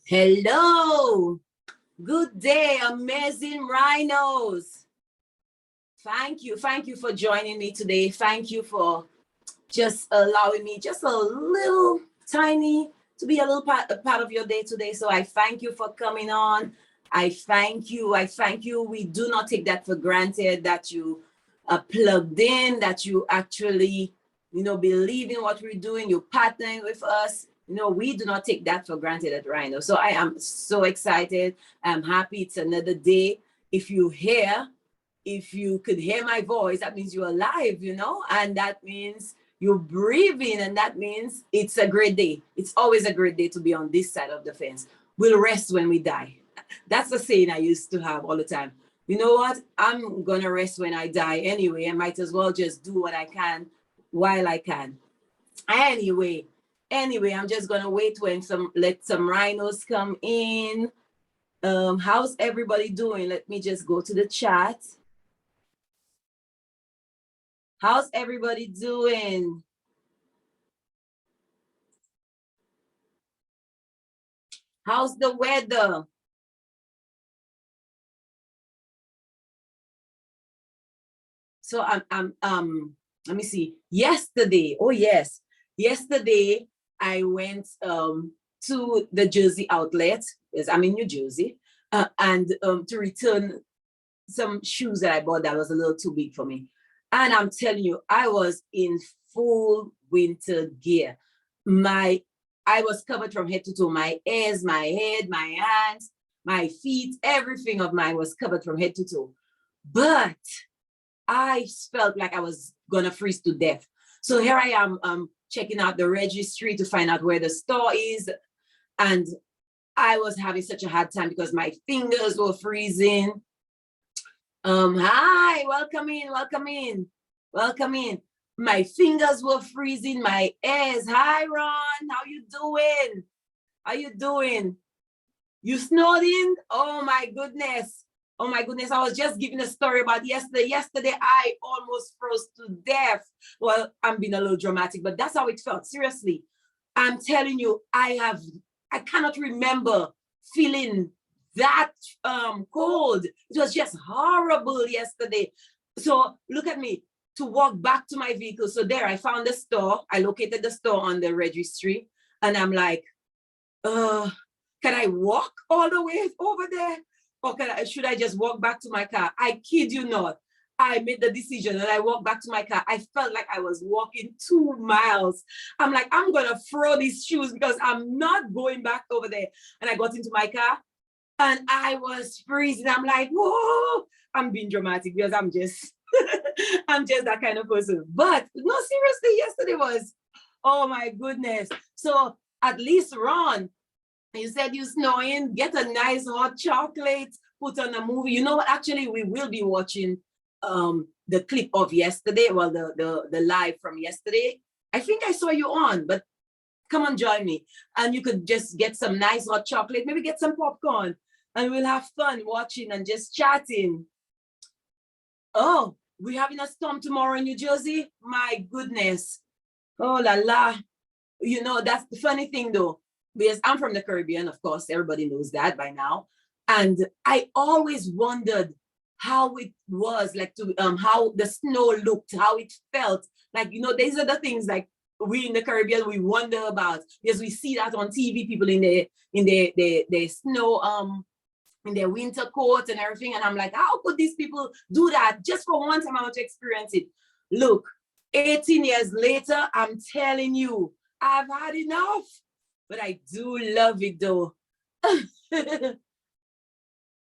Hello, good day, amazing rhinos. Thank you for joining me today. Thank you for just allowing me just a little tiny to be a part of your day today. So I thank you for coming on. I thank you. We do not take that for granted that you are plugged in, that you actually, believe in what we're doing. You're partnering with us. We do not take that for granted at Rhino. So I am so excited. I'm happy it's another day. If you could hear my voice, that means you're alive, and that means you're breathing, and that means it's a great day. It's always a great day to be on this side of the fence. We'll rest when we die. That's the saying I used to have all the time. You know what? I'm gonna rest when I die anyway. I might as well just do what I can while I can. Anyway, I'm just gonna wait when let some rhinos come in. How's everybody doing? Let me just go to the chat. How's everybody doing? How's the weather? So let me see. Yesterday, I went to the Jersey outlet, because I'm in New Jersey, and to return some shoes that I bought that was a little too big for me. And I'm telling you, I was in full winter gear. I was covered from head to toe. My ears, my head, my hands, my feet, everything of mine was covered from head to toe. But I felt like I was gonna freeze to death. So here I am checking out the registry to find out where the store is. And I was having such a hard time because my fingers were freezing. Hi, welcome in. My fingers were freezing, my ears. Hi, Ron, how you doing? You snowed in? Oh my goodness, I was just giving a story about yesterday I almost froze to death. Well, I'm being a little dramatic, but that's how it felt. Seriously, I'm telling you, I cannot remember feeling that cold. It was just horrible yesterday. So look at me, to walk back to my vehicle. So there I found the store. I located the store on the registry, and I'm like, can I walk all the way over there? Or should I just walk back to my car? I kid you not. I made the decision and I walked back to my car. I felt like I was walking 2 miles. I'm like, I'm gonna throw these shoes because I'm not going back over there. And I got into my car and I was freezing. I'm like, whoa, I'm being dramatic because I'm just, I'm just that kind of person. But no, seriously, yesterday was, oh my goodness. So at least Ron, you said you're snowing, get a nice hot chocolate, put on a movie. You know what, actually we will be watching the clip of yesterday, well, the live from yesterday. I think I saw you on, but come on, join me. And you could just get some nice hot chocolate, maybe get some popcorn, and we'll have fun watching and just chatting. Oh, we're having a storm tomorrow in New Jersey? My goodness. Oh la la. You know, that's the funny thing though, because I'm from the Caribbean, of course, everybody knows that by now. And I always wondered how it was like to how the snow looked, how it felt. Like, you know, these are the things like we in the Caribbean we wonder about, because we see that on TV, people in the snow in their winter coats and everything. And I'm like, how could these people do that? Just for one time I want to experience it. Look, 18 years later, I'm telling you, I've had enough. But I do love it though.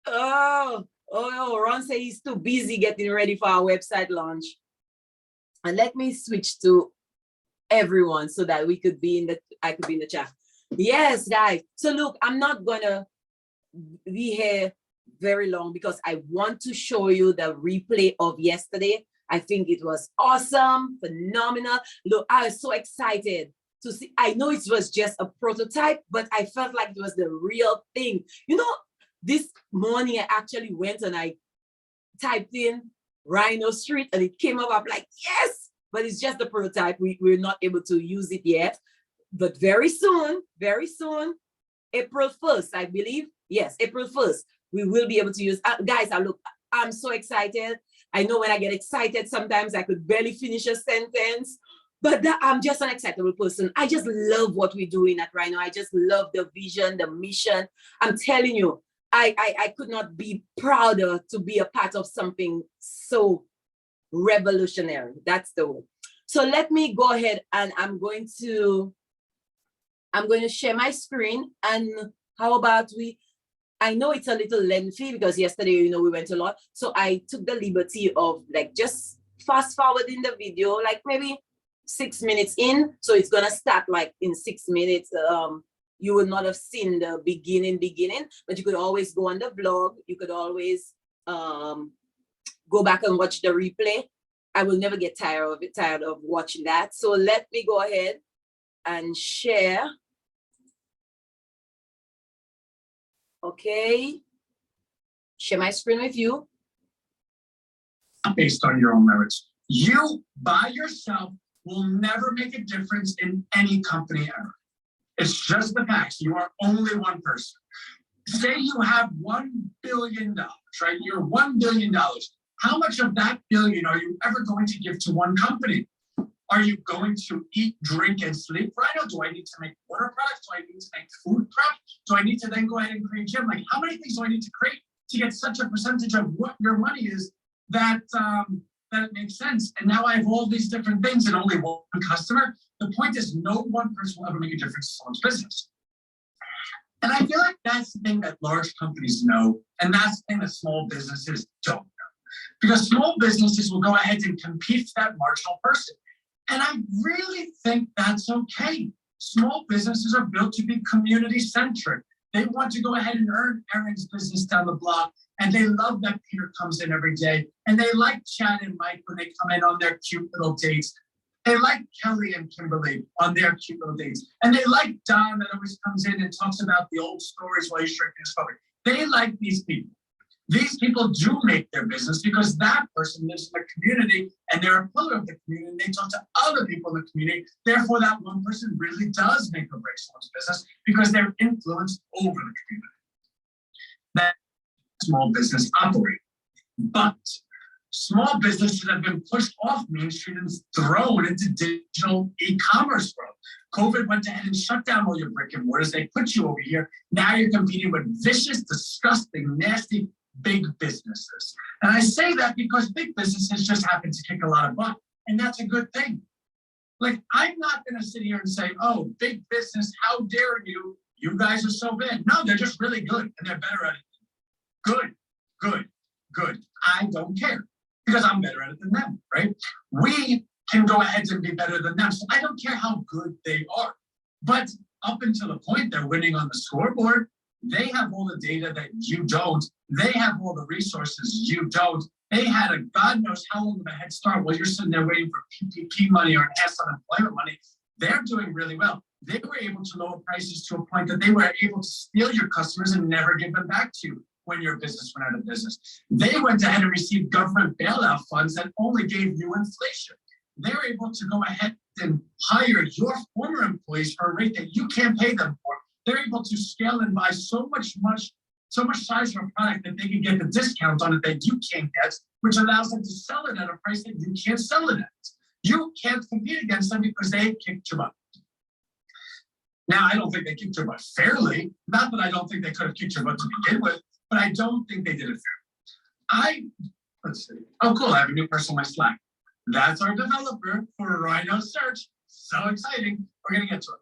Oh, Ron said he's too busy getting ready for our website launch. And let me switch to everyone so that we could be in the, I could be in the chat. Yes, guys. So look, I'm not gonna be here very long because I want to show you the replay of yesterday. I think it was awesome, phenomenal. Look, I was so excited to see. I know it was just a prototype, but I felt like it was the real thing. You know, this morning I actually went and I typed in Rhino Street and it came up. I'm like, yes, but it's just the prototype. We're not able to use it yet. but very soon, April 1st, I believe. Yes, April 1st, we will be able to use, guys, I'm so excited. I know when I get excited, sometimes I could barely finish a sentence, but I'm just an excitable person. I just love what we're doing at Rhino. I just love the vision, the mission. I'm telling you, I could not be prouder to be a part of something so revolutionary. That's the word. So let me go ahead and I'm going to share my screen. And how about I know it's a little lengthy because yesterday, we went a lot. So I took the liberty of just fast forwarding the video, like maybe 6 minutes in. So it's gonna start like in 6 minutes. You would not have seen the beginning, but you could always go on the vlog. You could always go back and watch the replay. I will never get tired of watching that. So let me go ahead and share. Okay. Share my screen with you. Based on your own merits. You by yourself will never make a difference in any company ever. It's just the facts. You are only one person. Say you have $1 billion, right? You're $1 billion. How much of that billion are you ever going to give to one company? Are you going to eat, drink, and sleep? Rhino, do I need to make water products? Do I need to make food prep? Do I need to then go ahead and create gym? Like, how many things do I need to create to get such a percentage of what your money is that it makes sense? And now I have all these different things and only one customer. The point is, no one person will ever make a difference in someone's business. And I feel like that's the thing that large companies know, and that's the thing that small businesses don't know. Because small businesses will go ahead and compete for that marginal person. And I really think that's okay. Small businesses are built to be community-centric. They want to go ahead and earn Erin's business down the block, and they love that Peter comes in every day, and they like Chad and Mike when they come in on their cute little dates. They like Kelly and Kimberly on their cute little dates, and they like Don that always comes in and talks about the old stories while he's drinking his coffee. They like these people. These people do make their business because that person lives in the community and they're a pillar of the community and they talk to other people in the community. Therefore, that one person really does make or break someone's business because they're influenced over the community. That small business operate. But small businesses have been pushed off Main Street and thrown into digital e-commerce world. COVID went ahead and shut down all your brick and mortars. They put you over here. Now you're competing with vicious, disgusting, nasty, big businesses. And I say that because big businesses just happen to kick a lot of butt, and that's a good thing. Like, I'm not going to sit here and say, oh, big business, how dare you? You guys are so bad. No, they're just really good, and they're better at it. Good, good, good. I don't care because I'm better at it than them, right? We can go ahead and be better than them. So I don't care how good they are. But up until the point they're winning on the scoreboard, they have all the data that you don't. They have all the resources you don't. They had a God knows how long of a head start while you're sitting there waiting for PPP money or enhanced unemployment money. They're doing really well. They were able to lower prices to a point that they were able to steal your customers and never give them back to you when your business went out of business. They went ahead and received government bailout funds that only gave you inflation. They're able to go ahead and hire your former employees for a rate that you can't pay them for. They're able to scale and buy so much size of a product that they can get the discount on it that you can't get, which allows them to sell it at a price that you can't sell it at. You can't compete against them because they kicked your butt. Now, I don't think they kicked your butt fairly. Not that I don't think they could have kicked your butt to begin with, but I don't think they did it fairly. Let's see. Oh, cool. I have a new person on my Slack. That's our developer for Rhino Search. So exciting. We're going to get to it.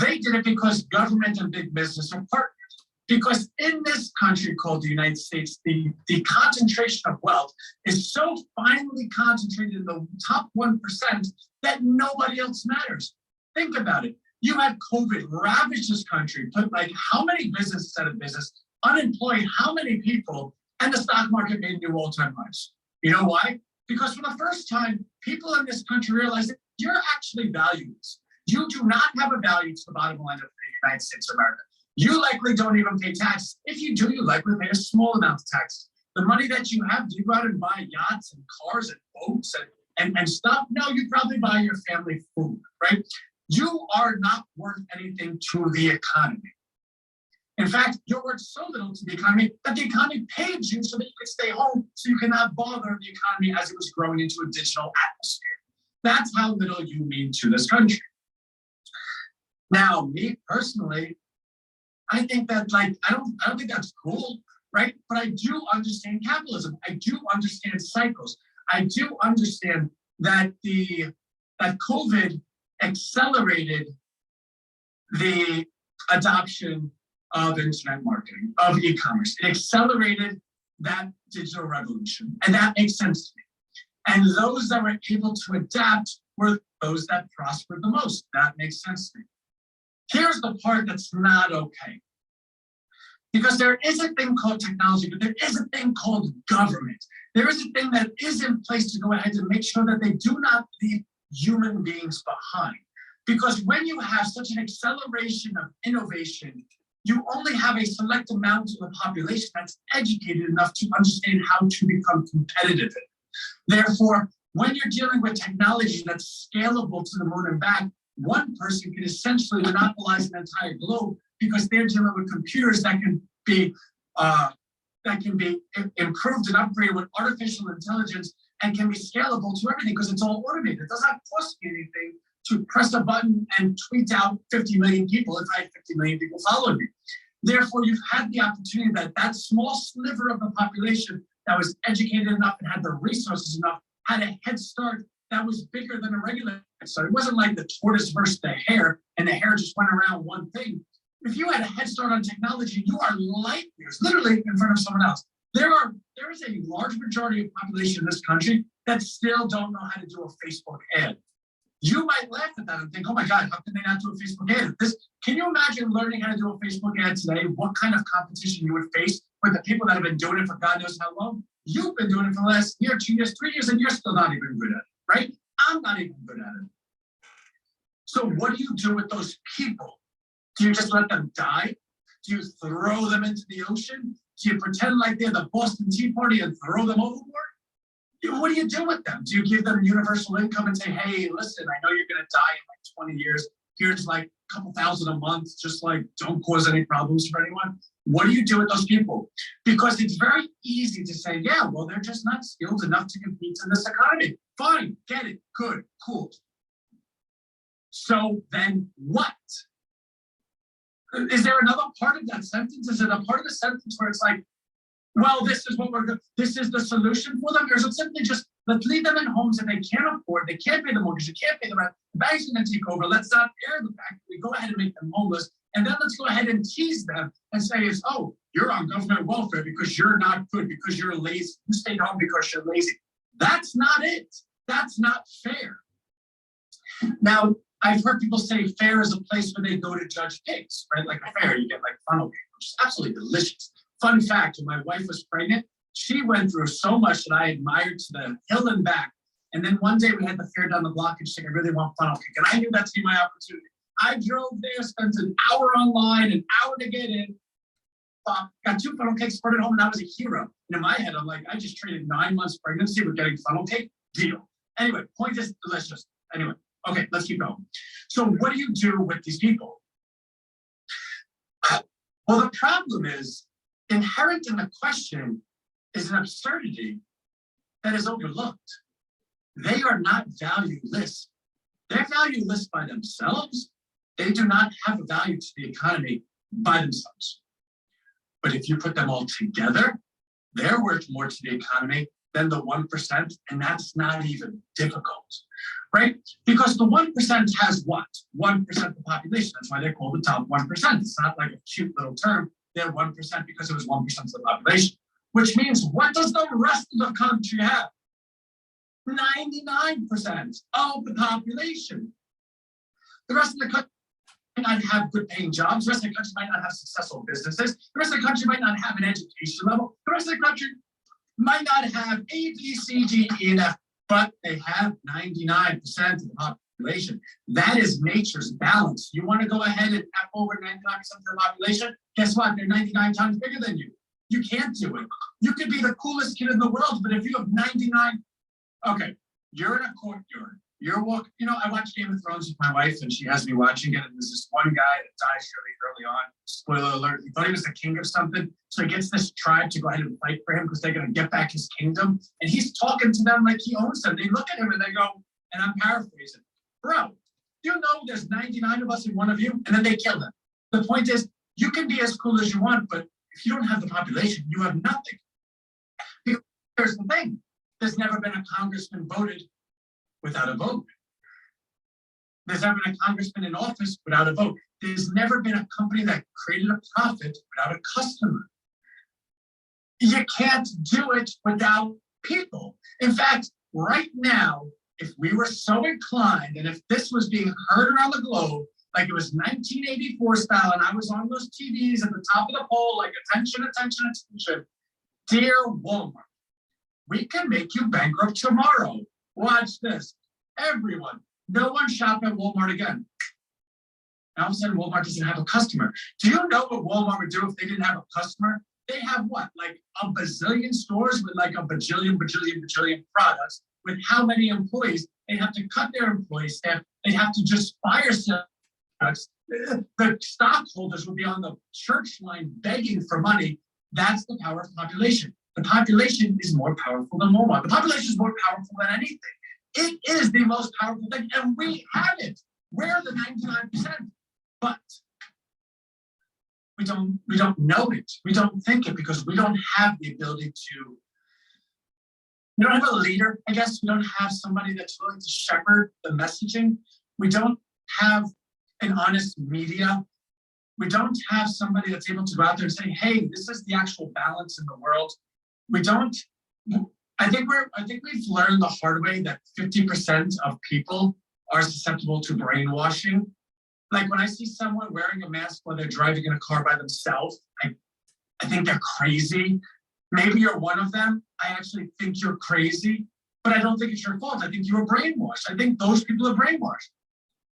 They did it because government and big business are partners. Because in this country called the United States, the concentration of wealth is so finely concentrated in the top 1% that nobody else matters. Think about it. You had COVID ravage this country, put like how many businesses out of business, unemployed how many people, and the stock market made new all-time highs. You know why? Because for the first time, people in this country realized that you're actually valueless. You do not have a value to the bottom line of the United States of America. You likely don't even pay tax. If you do, you likely pay a small amount of tax. The money that you have, do you go out and buy yachts and cars and boats and stuff? No, you probably buy your family food, right? You are not worth anything to the economy. In fact, you're worth so little to the economy that the economy paid you so that you could stay home so you cannot bother the economy as it was growing into a digital atmosphere. That's how little you mean to this country. Now, me personally, I think that I don't think that's cool, right? But I do understand capitalism. I do understand cycles. I do understand that that COVID accelerated the adoption of internet marketing, of e-commerce. It accelerated that digital revolution. And that makes sense to me. And those that were able to adapt were those that prospered the most. That makes sense to me. Here's the part that's not okay. Because there is a thing called technology, but there is a thing called government. There is a thing that is in place to go ahead and make sure that they do not leave human beings behind. Because when you have such an acceleration of innovation, you only have a select amount of the population that's educated enough to understand how to become competitive. Therefore, when you're dealing with technology that's scalable to the moon and back, one person can essentially monopolize an entire globe because they're dealing with computers that can be improved and upgraded with artificial intelligence and can be scalable to everything because it's all automated. It does not cost you anything to press a button and tweet out 50 million people if I had 50 million people following me. Therefore, you've had the opportunity that small sliver of the population that was educated enough and had the resources enough had a head start that was bigger than a regular head start. It wasn't like the tortoise versus the hare and the hare just went around one thing. If you had a head start on technology, you are light years, literally in front of someone else. There is a large majority of the population in this country that still don't know how to do a Facebook ad. You might laugh at that and think, oh my God, how can they not do a Facebook ad? Can you imagine learning how to do a Facebook ad today? What kind of competition you would face with the people that have been doing it for God knows how long? You've been doing it for the last year, 2 years, 3 years, and you're still not even good at it, right? I'm not even good at it. So what do you do with those people? Do you just let them die? Do you throw them into the ocean? Do you pretend like they're the Boston Tea Party and throw them overboard? What do you do with them? Do you give them universal income and say, hey, listen, I know you're going to die in 20 years. Here's a couple thousand a month, just don't cause any problems for anyone. What do you do with those people? Because it's very easy to say, yeah, well, they're just not skilled enough to compete in this economy. Fine, get it, good, cool. So then what? Is there another part of that sentence? Is it a part of the sentence where it's well, this is the solution for them? Or is it simply just, let's leave them in homes that they can't afford, they can't pay the mortgage, they can't pay the rent, the bank's gonna take over, let's not air the fact that we go ahead and make them homeless, and then let's go ahead and tease them and say, oh, you're on government welfare because you're not good, because you're lazy, you stayed home because you're lazy. That's not it. That's not fair. Now, I've heard people say fair is a place where they go to judge pigs, right? Like a fair, you get funnel cake, which is absolutely delicious. Fun fact, when my wife was pregnant, she went through so much that I admired to the hill and back. And then one day we had the fair down the block and she's like, I really want funnel cake. And I knew that'd be my opportunity. I drove there, spent an hour online, an hour to get in, got 2 funnel cakes, brought it home, and I was a hero. And in my head, I'm like, I just traded 9 months pregnancy with getting funnel cake, deal. Anyway, point is delicious. Anyway, okay, let's keep going. So what do you do with these people? Well, the problem is, inherent in the question is an absurdity that is overlooked. They are not valueless. They're valueless by themselves. They do not have a value to the economy by themselves. But if you put them all together, they're worth more to the economy than the 1%, and that's not even difficult, right? Because the 1% has what? 1% of the population. That's why they're called the top 1%. It's not like a cute little term. They're 1% because it was 1% of the population, which means what does the rest of the country have? 99% of the population. The rest of the country might not have good paying jobs. The rest of the country might not have successful businesses. The rest of the country might not have an education level. The rest of the country might not have A, B, C, D, E, and F, but they have 99% of the population. That is nature's balance. You want to go ahead and F over 99% of the population? Guess what? They're 99 times bigger than you. You can't do it. You could be the coolest kid in the world, but if you have 99, okay, you're in a courtyard. You're walking, I watch Game of Thrones with my wife and she has me watching it. And there's this one guy that dies really early on. Spoiler alert. He thought he was the king of something. So he gets this tribe to go ahead and fight for him because they're going to get back his kingdom. And he's talking to them like he owns them. They look at him and they go, and I'm paraphrasing, bro, you know there's 99 of us and one of you, and then they kill them. The point is, you can be as cool as you want, but if you don't have the population, you have nothing. Because here's the thing. There's never been a congressman voted without a vote. There's never been a congressman in office without a vote. There's never been a company that created a profit without a customer. You can't do it without people. In fact, right now, if we were so inclined, and if this was being heard around the globe, like it was 1984 style, and I was on those TVs at the top of the pole, like attention, attention, attention. Dear Walmart, we can make you bankrupt tomorrow. Watch this. Everyone, no one shop at Walmart again. Now all of a sudden, Walmart doesn't have a customer. Do you know what Walmart would do if they didn't have a customer? They have what? Like a bazillion stores with like a bajillion products. With how many employees? They'd have to cut their employee staff. They'd have to just fire some. The stockholders would be on the church line begging for money. That's the power of population. The population is more powerful than Walmart. The population is more powerful than anything. It is the most powerful thing, and we have it. We're the 99%, but we don't know it. We don't think it because we don't have the ability to. We don't have a leader, I guess. We don't have somebody that's willing to shepherd the messaging. We don't have an honest media. We don't have somebody that's able to go out there and say, hey, this is the actual balance in the world. We don't, I think we've learned the hard way that 50% of people are susceptible to brainwashing. Like when I see someone wearing a mask while they're driving in a car by themselves, I think they're crazy. Maybe you're one of them. I actually think you're crazy, but I don't think it's your fault. I think you were brainwashed. I think those people are brainwashed.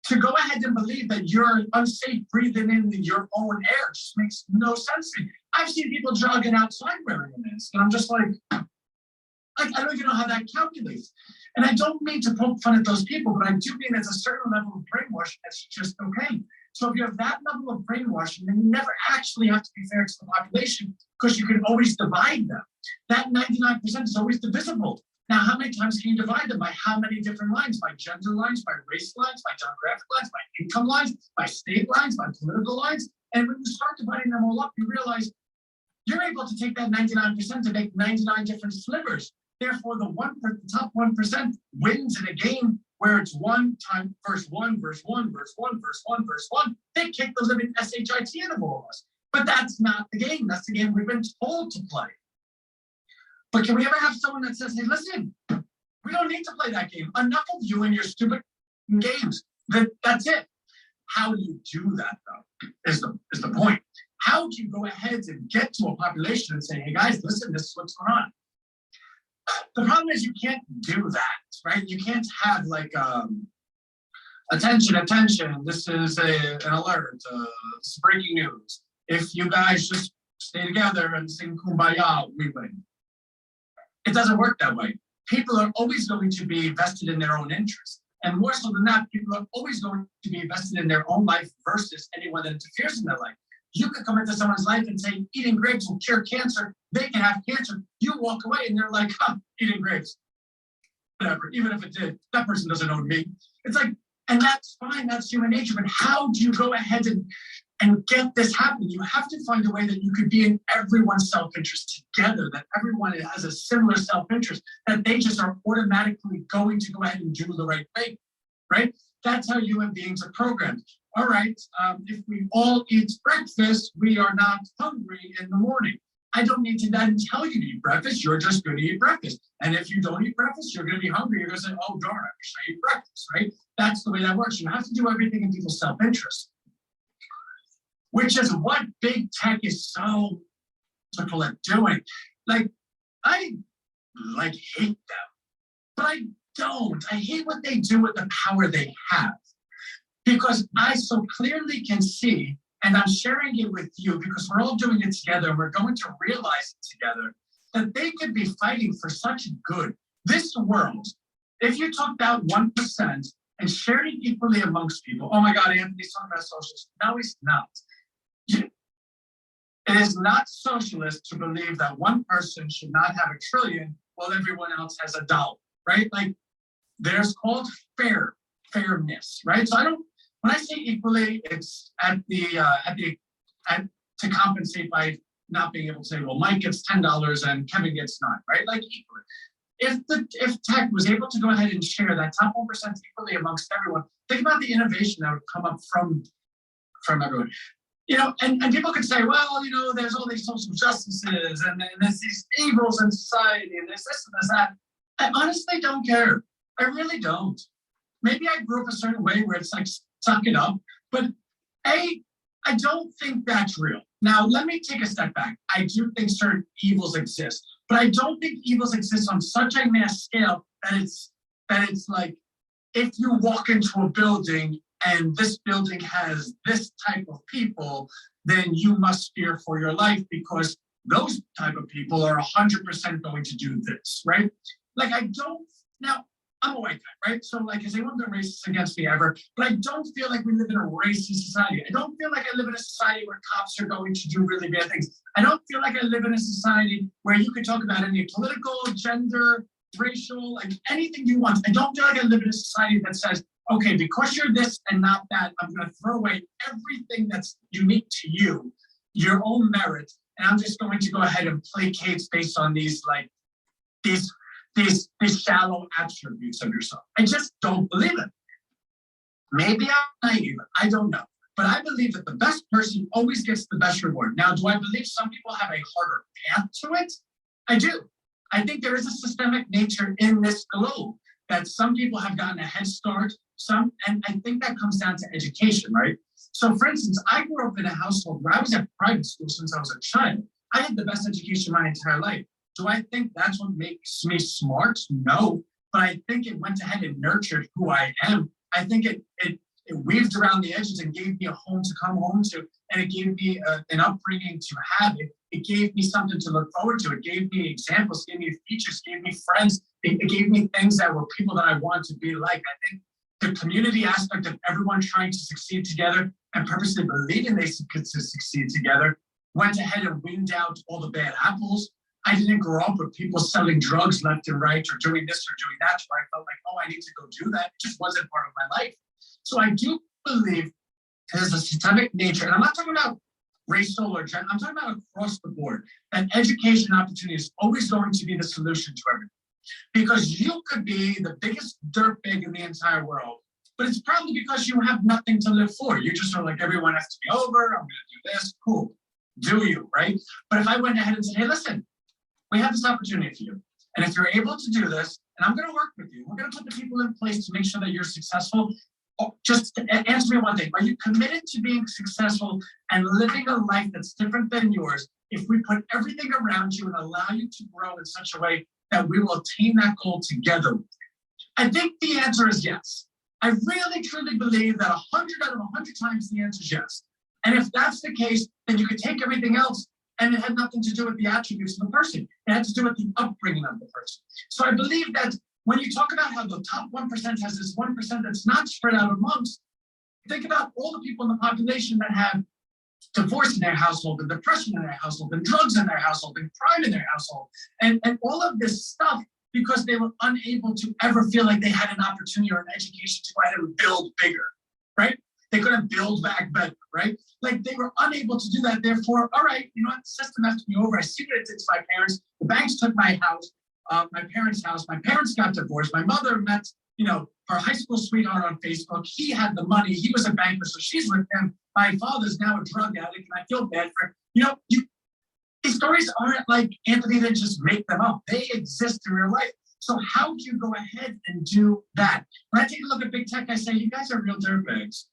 To go ahead and believe that you're unsafe breathing in your own air just makes no sense to me. I've seen people jogging outside wearing a mask, and I'm just like I don't even know how that calculates. And I don't mean to poke fun at those people, but I do mean there's a certain level of brainwashing that's just okay. So if you have that level of brainwashing, then you never actually have to be fair to the population because you can always divide them. That 99% is always divisible. Now, how many times can you divide them? By how many different lines? By gender lines, by race lines, by demographic lines, by income lines, by state lines, by political lines. And when you start dividing them all up, you realize you're able to take that 99% to make 99 different slivers. Therefore, the top 1% wins in a game where it's one time, verse 1, verse 1, verse 1, verse 1, verse 1. They kick the living shit out of all of us. But that's not the game. That's the game we've been told to play. But can we ever have someone that says, hey, listen, we don't need to play that game. Enough of you and your stupid games. That's it. How do you do that, though, is the point. How do you go ahead and get to a population and say, hey, guys, listen, this is what's going on? The problem is you can't do that, right? You can't have like, attention, this is an alert, this is breaking news. If you guys just stay together and sing Kumbaya, we win. It doesn't work that way. People are always going to be vested in their own interests. And more so than that, people are always going to be invested in their own life versus anyone that interferes in their life. You could come into someone's life and say, eating grapes will cure cancer. They can have cancer. You walk away and they're like, eating grapes. Whatever, even if it did, that person doesn't own me. It's like, and that's fine, that's human nature. But how do you go ahead and get this happening? You have to find a way that you could be in everyone's self-interest together, that everyone has a similar self-interest, that they just are automatically going to go ahead and do the right thing, right? That's how human beings are programmed. All right, if we all eat breakfast, we are not hungry in the morning. I don't need to then tell you to eat breakfast. You're just going to eat breakfast. And if you don't eat breakfast, you're going to be hungry. You're going to say, oh, darn, I wish I ate breakfast, right? That's the way that works. You have to do everything in people's self-interest, which is what big tech is so difficult at doing. Like, I hate them, but I don't. I hate what they do with the power they have. Because I so clearly can see, and I'm sharing it with you because we're all doing it together and we're going to realize it together, that they could be fighting for such good. This world If you took that 1% and shared it equally amongst people, oh my God, Anthony's talking about socialism. No, he's not. It is not socialist to believe that one person should not have $1 trillion while everyone else has $1, right? Like, there's called fairness, right? So when I say equally, it's to compensate by not being able to say, well, Mike gets $10 and Kevin gets none, right? Like equally. If tech was able to go ahead and share that top 1% equally amongst everyone, think about the innovation that would come up from everyone. And people could say, well, there's all these social justices and there's these evils in society and there's this and there's that. I honestly don't care. I really don't. Maybe I grew up a certain way where it's like, suck it up. But I don't think that's real. Now, let me take a step back. I do think certain evils exist, but I don't think evils exist on such a mass scale that it's like, if you walk into a building and this building has this type of people, then you must fear for your life because those type of people are 100% going to do this, right? Like, now, I'm a white guy, right? So like, has anyone been racist against me ever? But I don't feel like we live in a racist society. I don't feel like I live in a society where cops are going to do really bad things. I don't feel like I live in a society where you can talk about any political, gender, racial, like anything you want. I don't feel like I live in a society that says, okay, because you're this and not that, I'm going to throw away everything that's unique to you, your own merit, and I'm just going to go ahead and placate based on these shallow attributes of yourself. I just don't believe it. Maybe I'm naive, I don't know. But I believe that the best person always gets the best reward. Now, do I believe some people have a harder path to it? I do. I think there is a systemic nature in this globe that some people have gotten a head start, and I think that comes down to education, right? So for instance, I grew up in a household where I was at private school since I was a child. I had the best education my entire life. Do I think that's what makes me smart? No, but I think it went ahead and nurtured who I am. I think it weaved around the edges and gave me a home to come home to, and it gave me an upbringing to have it. It gave me something to look forward to. It gave me examples, gave me features, gave me friends. It gave me things that were people that I wanted to be like. I think the community aspect of everyone trying to succeed together and purposely believing they could succeed together went ahead and weaned out all the bad apples. I didn't grow up with people selling drugs left and right or doing this or doing that. So I felt like, oh, I need to go do that. It just wasn't part of my life. So I do believe there's a systemic nature, and I'm not talking about racial or gender, I'm talking about across the board, that education opportunity is always going to be the solution to everything. Because you could be the biggest dirtbag in the entire world, but it's probably because you have nothing to live for. You just are like, everyone has to be over, I'm gonna do this, cool. Do you, right? But if I went ahead and said, hey, listen, we have this opportunity for you. And if you're able to do this, and I'm gonna work with you, we're gonna put the people in place to make sure that you're successful. Just answer me one thing. Are you committed to being successful and living a life that's different than yours if we put everything around you and allow you to grow in such a way that we will attain that goal together with you? I think the answer is yes. I really, truly believe that 100 out of 100 times the answer is yes. And if that's the case, then you could take everything else and it had nothing to do with the attributes of the person. It had to do with the upbringing of the person. So I believe that when you talk about how the top 1% has this 1% that's not spread out amongst, think about all the people in the population that have divorce in their household, and depression in their household, and drugs in their household, and crime in their household, and all of this stuff because they were unable to ever feel like they had an opportunity or an education to go ahead and build bigger, right? They couldn't build back better, right? Like they were unable to do that. Therefore, all right, you know what? The system has me over. I see what it did to my parents. The banks took my house, my parents' house. My parents got divorced. My mother met, her high school sweetheart on Facebook. He had the money. He was a banker, so she's with him. My father's now a drug addict, and I feel bad for him. These stories aren't like Anthony didn't just make them up. They exist in real life. So how do you go ahead and do that? When I take a look at big tech, I say, you guys are real dirtbags.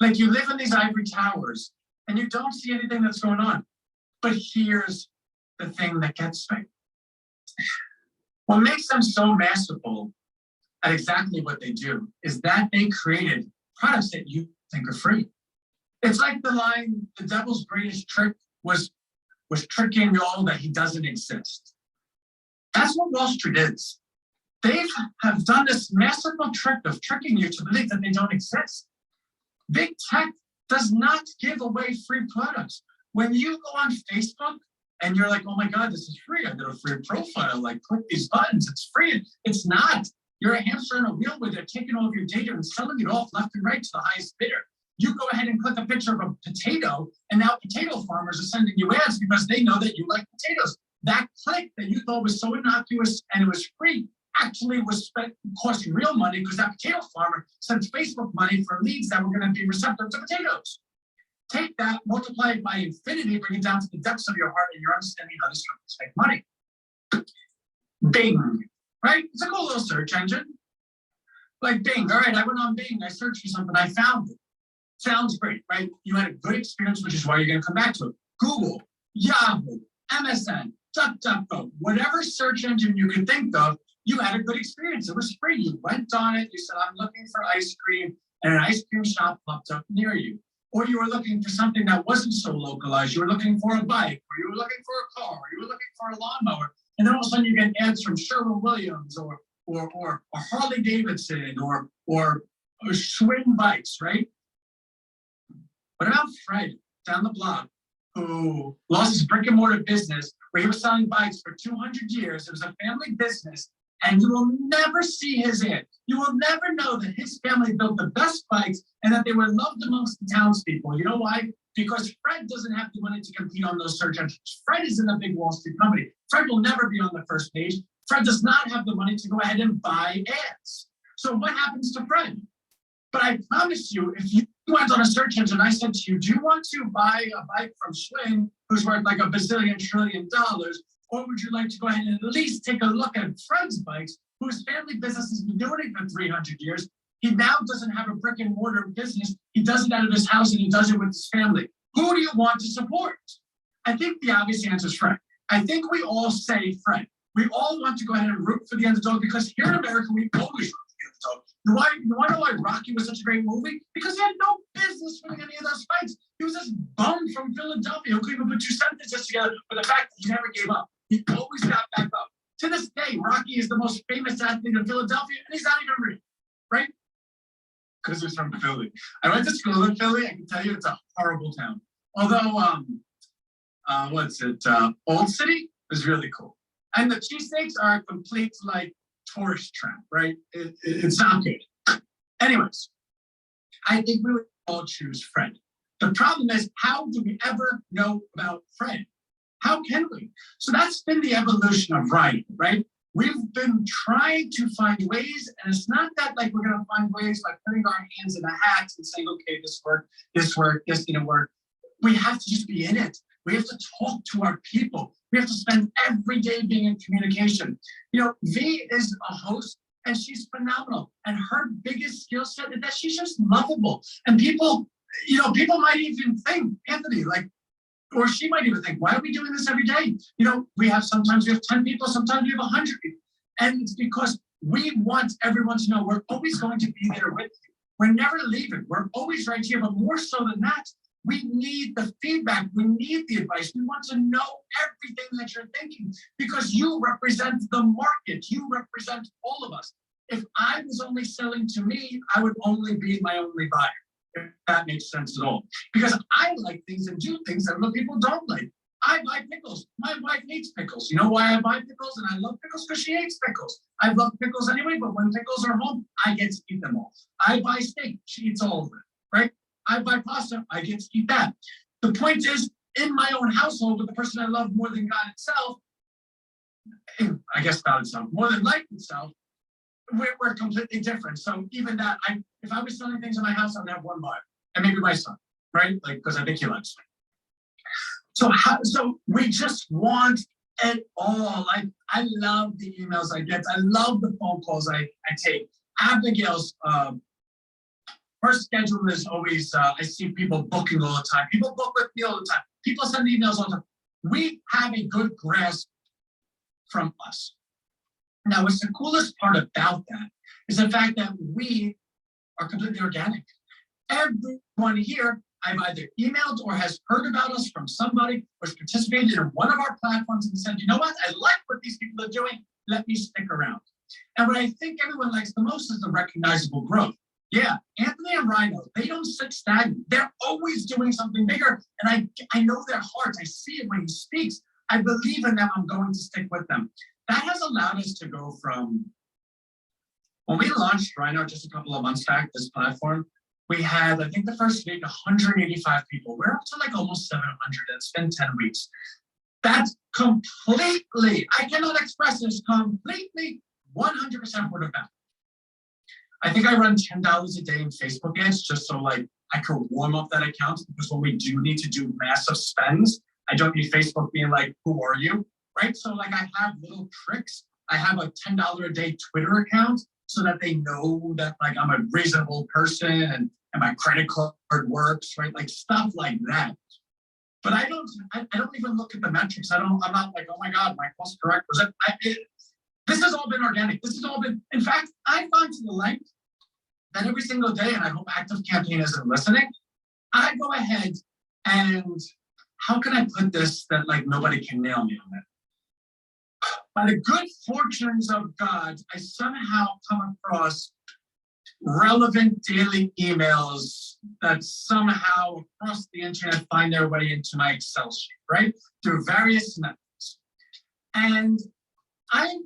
Like you live in these ivory towers and you don't see anything that's going on. But here's the thing that gets me. What makes them so masterful at exactly what they do is that they created products that you think are free. It's like the line, the devil's greatest trick was tricking you all that he doesn't exist. That's what Wall Street is. They have done this masterful trick of tricking you to believe that they don't exist. Big tech does not give away free products. When you go on Facebook and you're like, oh my God, this is free. I got a free profile. Like, click these buttons. It's free. It's not. You're a hamster in a wheel where they're taking all of your data and selling it off left and right to the highest bidder. You go ahead and click a picture of a potato, and now potato farmers are sending you ads because they know that you like potatoes. That click that you thought was so innocuous and it was free actually was costing real money because that potato farmer sent Facebook money for leads that were going to be receptive to potatoes. Take that, multiply it by infinity, bring it down to the depths of your heart and your understanding how this companies make money. Bing, right? It's a cool little search engine. Like Bing, all right, I went on Bing, I searched for something, I found it. Sounds great, right? You had a good experience, which is why you're going to come back to it. Google, Yahoo, MSN, DuckDuckGo, whatever search engine you could think of, you had a good experience. It was free. You went on it. You said, I'm looking for ice cream, and an ice cream shop popped up near you. Or you were looking for something that wasn't so localized. You were looking for a bike, or you were looking for a car, or you were looking for a lawnmower. And then all of a sudden you get ads from Sherwin-Williams or Harley Davidson or Schwinn bikes, right? What about Fred down the block who lost his brick and mortar business where he was selling bikes for 200 years? It was a family business, and you will never see his ad. You will never know that his family built the best bikes and that they were loved amongst the townspeople. You know why? Because Fred doesn't have the money to compete on those search engines. Fred is in a big Wall Street company. Fred will never be on the first page. Fred does not have the money to go ahead and buy ads. So what happens to Fred? But I promise you, if you went on a search engine, I said to you, do you want to buy a bike from Schwinn, who's worth like $1 bazillion trillion, or would you like to go ahead and at least take a look at Fred's bikes, whose family business has been doing it for 300 years? He now doesn't have a brick and mortar business. He does it out of his house and he does it with his family. Who do you want to support? I think the obvious answer is Fred. I think we all say Fred. We all want to go ahead and root for the underdog because here in America, we always root for the underdog. You want to know why Rocky was such a great movie? Because he had no business winning any of those fights. He was this bum from Philadelphia who couldn't even put two sentences together, but the fact that he never gave up. He always got back up. To this day, Rocky is the most famous athlete in Philadelphia, and he's not even real, right? Because he's from Philly. I went to school in Philly. I can tell you it's a horrible town. Although, Old City is really cool. And the cheesesteaks are a complete, like, tourist trap, right? It's not good. Anyways, I think we would all choose Fred. The problem is, how do we ever know about Fred? How can we? So that's been the evolution of Rhino, right? We've been trying to find ways, and it's not that like we're going to find ways by putting our hands in the hats and saying, okay, this worked, this didn't work. We have to just be in it. We have to talk to our people. We have to spend every day being in communication. You know, V is a host, and she's phenomenal. And her biggest skill set is that she's just lovable. And people might even think, Anthony, like, or she might even think, why are we doing this every day? You know, sometimes we have 10 people, sometimes we have 100 people. And it's because we want everyone to know we're always going to be there with you. We're never leaving. We're always right here. But more so than that, we need the feedback. We need the advice. We want to know everything that you're thinking because you represent the market. You represent all of us. If I was only selling to me, I would only be my only buyer. If that makes sense at all. Because I like things and do things that other people don't like. I buy pickles. My wife hates pickles. You know why I buy pickles and I love pickles? Because she hates pickles. I love pickles anyway, but when pickles are home, I get to eat them all. I buy steak. She eats all of it, right? I buy pasta. I get to eat that. The point is, in my own household, with the person I love more than God itself, I guess God itself, more than life itself, we're completely different. So even that, if I was selling things in my house, I would have one buyer, and maybe my son, right? Like, because I think he likes me. So we just want it all. I love the emails I get. I love the phone calls I take. Abigail's her schedule is always, I see people booking all the time. People book with me all the time. People send emails all the time. We have a good grasp from us. Now, what's the coolest part about that is the fact that we are completely organic. Everyone here, I've either emailed or has heard about us from somebody who's participated in one of our platforms and said, you know what? I like what these people are doing. Let me stick around. And what I think everyone likes the most is the recognizable growth. Yeah, Anthony and Rhino, they don't sit stagnant. They're always doing something bigger. And I know their hearts. I see it when he speaks. I believe in them. I'm going to stick with them. That has allowed us to go from, when we launched Rhino just a couple of months back, this platform, we had, I think the first week, 185 people. We're up to like almost 700. It's been 10 weeks. That's completely, I cannot express this, completely 100% word of mouth. I think I run $10 a day in Facebook ads just so like I could warm up that account, because when we do need to do massive spends, I don't need Facebook being like, who are you? Right? So like I have little tricks. I have a $10 a day Twitter account so that they know that like I'm a reasonable person and my credit card works, right? Like stuff like that. But I don't even look at the metrics. I'm not like, oh my God, my cost per acquisition. This has all been organic. This has all been, in fact, I've gone to the length that every single day, and I hope Active Campaign isn't listening, I go ahead and how can I put this that like nobody can nail me on it? By the good fortunes of God, I somehow come across relevant daily emails that somehow across the internet find their way into my Excel sheet, right? Through various methods. And I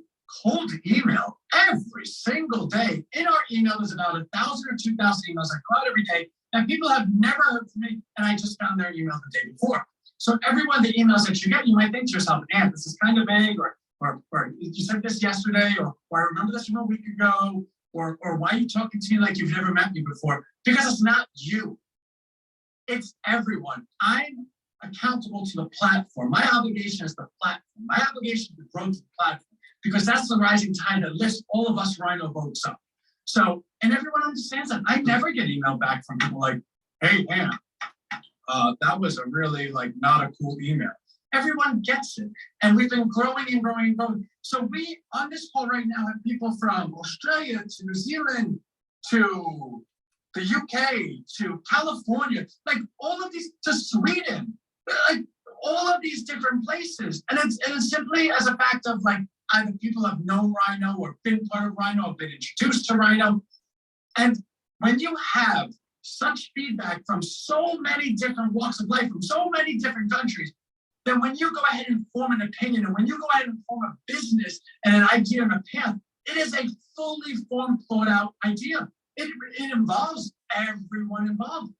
cold email every single day. In our email, there's about 1,000 or 2,000 emails I go out every day, and people have never heard from me, and I just found their email the day before. So every one of the emails that you get, you might think to yourself, man, this is kind of vague, or you said this yesterday, or I remember this from a week ago, or why are you talking to me like you've never met me before? Because it's not you. It's everyone. I'm accountable to the platform. My obligation is the platform. My obligation is to grow to the platform, because that's the rising tide that lifts all of us Rhino boats up. So, and everyone understands that. I never get email back from people like, hey, man, that was a really like not a cool email. Everyone gets it. And we've been growing and growing and growing. So we, on this call right now, have people from Australia to New Zealand to the UK to California, like all of these, to Sweden, like all of these different places. And it's simply as a fact of like, either people have known Rhino or been part of Rhino or been introduced to Rhino. And when you have such feedback from so many different walks of life, from so many different countries, then when you go ahead and form an opinion, and when you go ahead and form a business and an idea and a path, it is a fully formed, thought out idea. It involves everyone involved.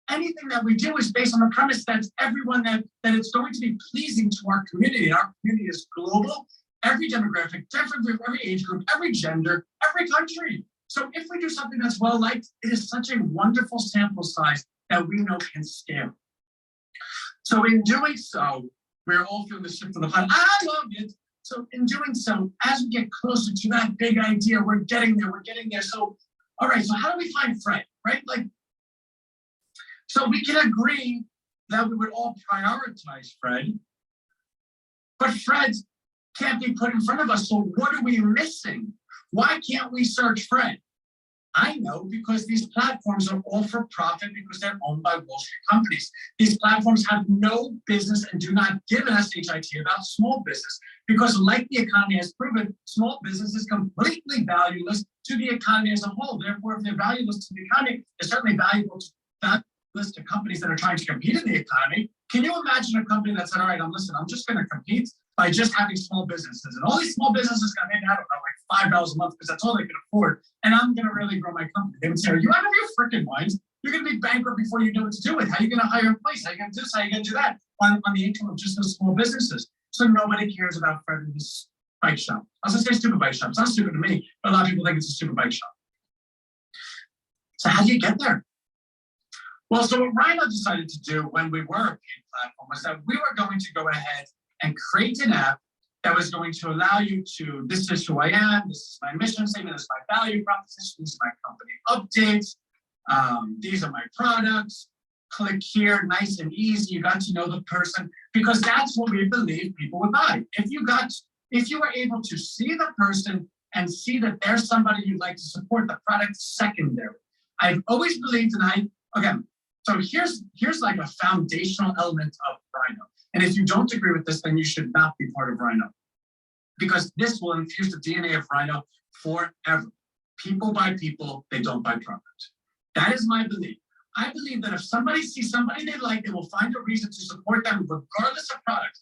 Anything that we do is based on the premise that everyone that it's going to be pleasing to our community. Our community is global, every demographic, different group, every age group, every gender, every country. So if we do something that's well liked, it is such a wonderful sample size that we know can scale. So in doing so, we're all feeling the shift of the planet. I love it. So in doing so, as we get closer to that big idea, we're getting there. So, all right, so how do we find Fred, right? Like, so we can agree that we would all prioritize Fred, but Fred can't be put in front of us. So what are we missing? Why can't we search Fred? I know, because these platforms are all for profit because they're owned by Wall Street companies. These platforms have no business and do not give an SHIT about small business, because like the economy has proven, small business is completely valueless to the economy as a whole. Therefore, if they're valueless to the economy, they're certainly valueless to companies that are trying to compete in the economy. Can you imagine a company that said, all right, I'm just going to compete by just having small businesses, and all these small businesses got maybe, I don't know, like $5 a month because that's all they can afford, and I'm going to really grow my company? They would say, are you out of your freaking minds? You're going to be bankrupt before you know what to do with. How are you going to hire a place? How are you going to do this? How are you going to do that on the income of just those small businesses? So nobody cares about Fred in this bike shop. I was going to say stupid bike shop. It's not stupid to me, but a lot of people think it's a stupid bike shop. So how do you get there? Well, so what Rhino decided to do when we were a paid platform was that we were going to go ahead and create an app that was going to allow you to, this is who I am, this is my mission statement, this is my value proposition, this is my company updates, these are my products, click here, nice and easy, you got to know the person, because that's what we believe people would buy. If you were able to see the person and see that there's somebody you'd like to support, the product secondary. I've always believed, so here's like a foundational element of Rhino. And if you don't agree with this, then you should not be part of Rhino, because this will infuse the DNA of Rhino forever. People buy people, they don't buy product. That is my belief. I believe that if somebody sees somebody they like, they will find a reason to support them regardless of product.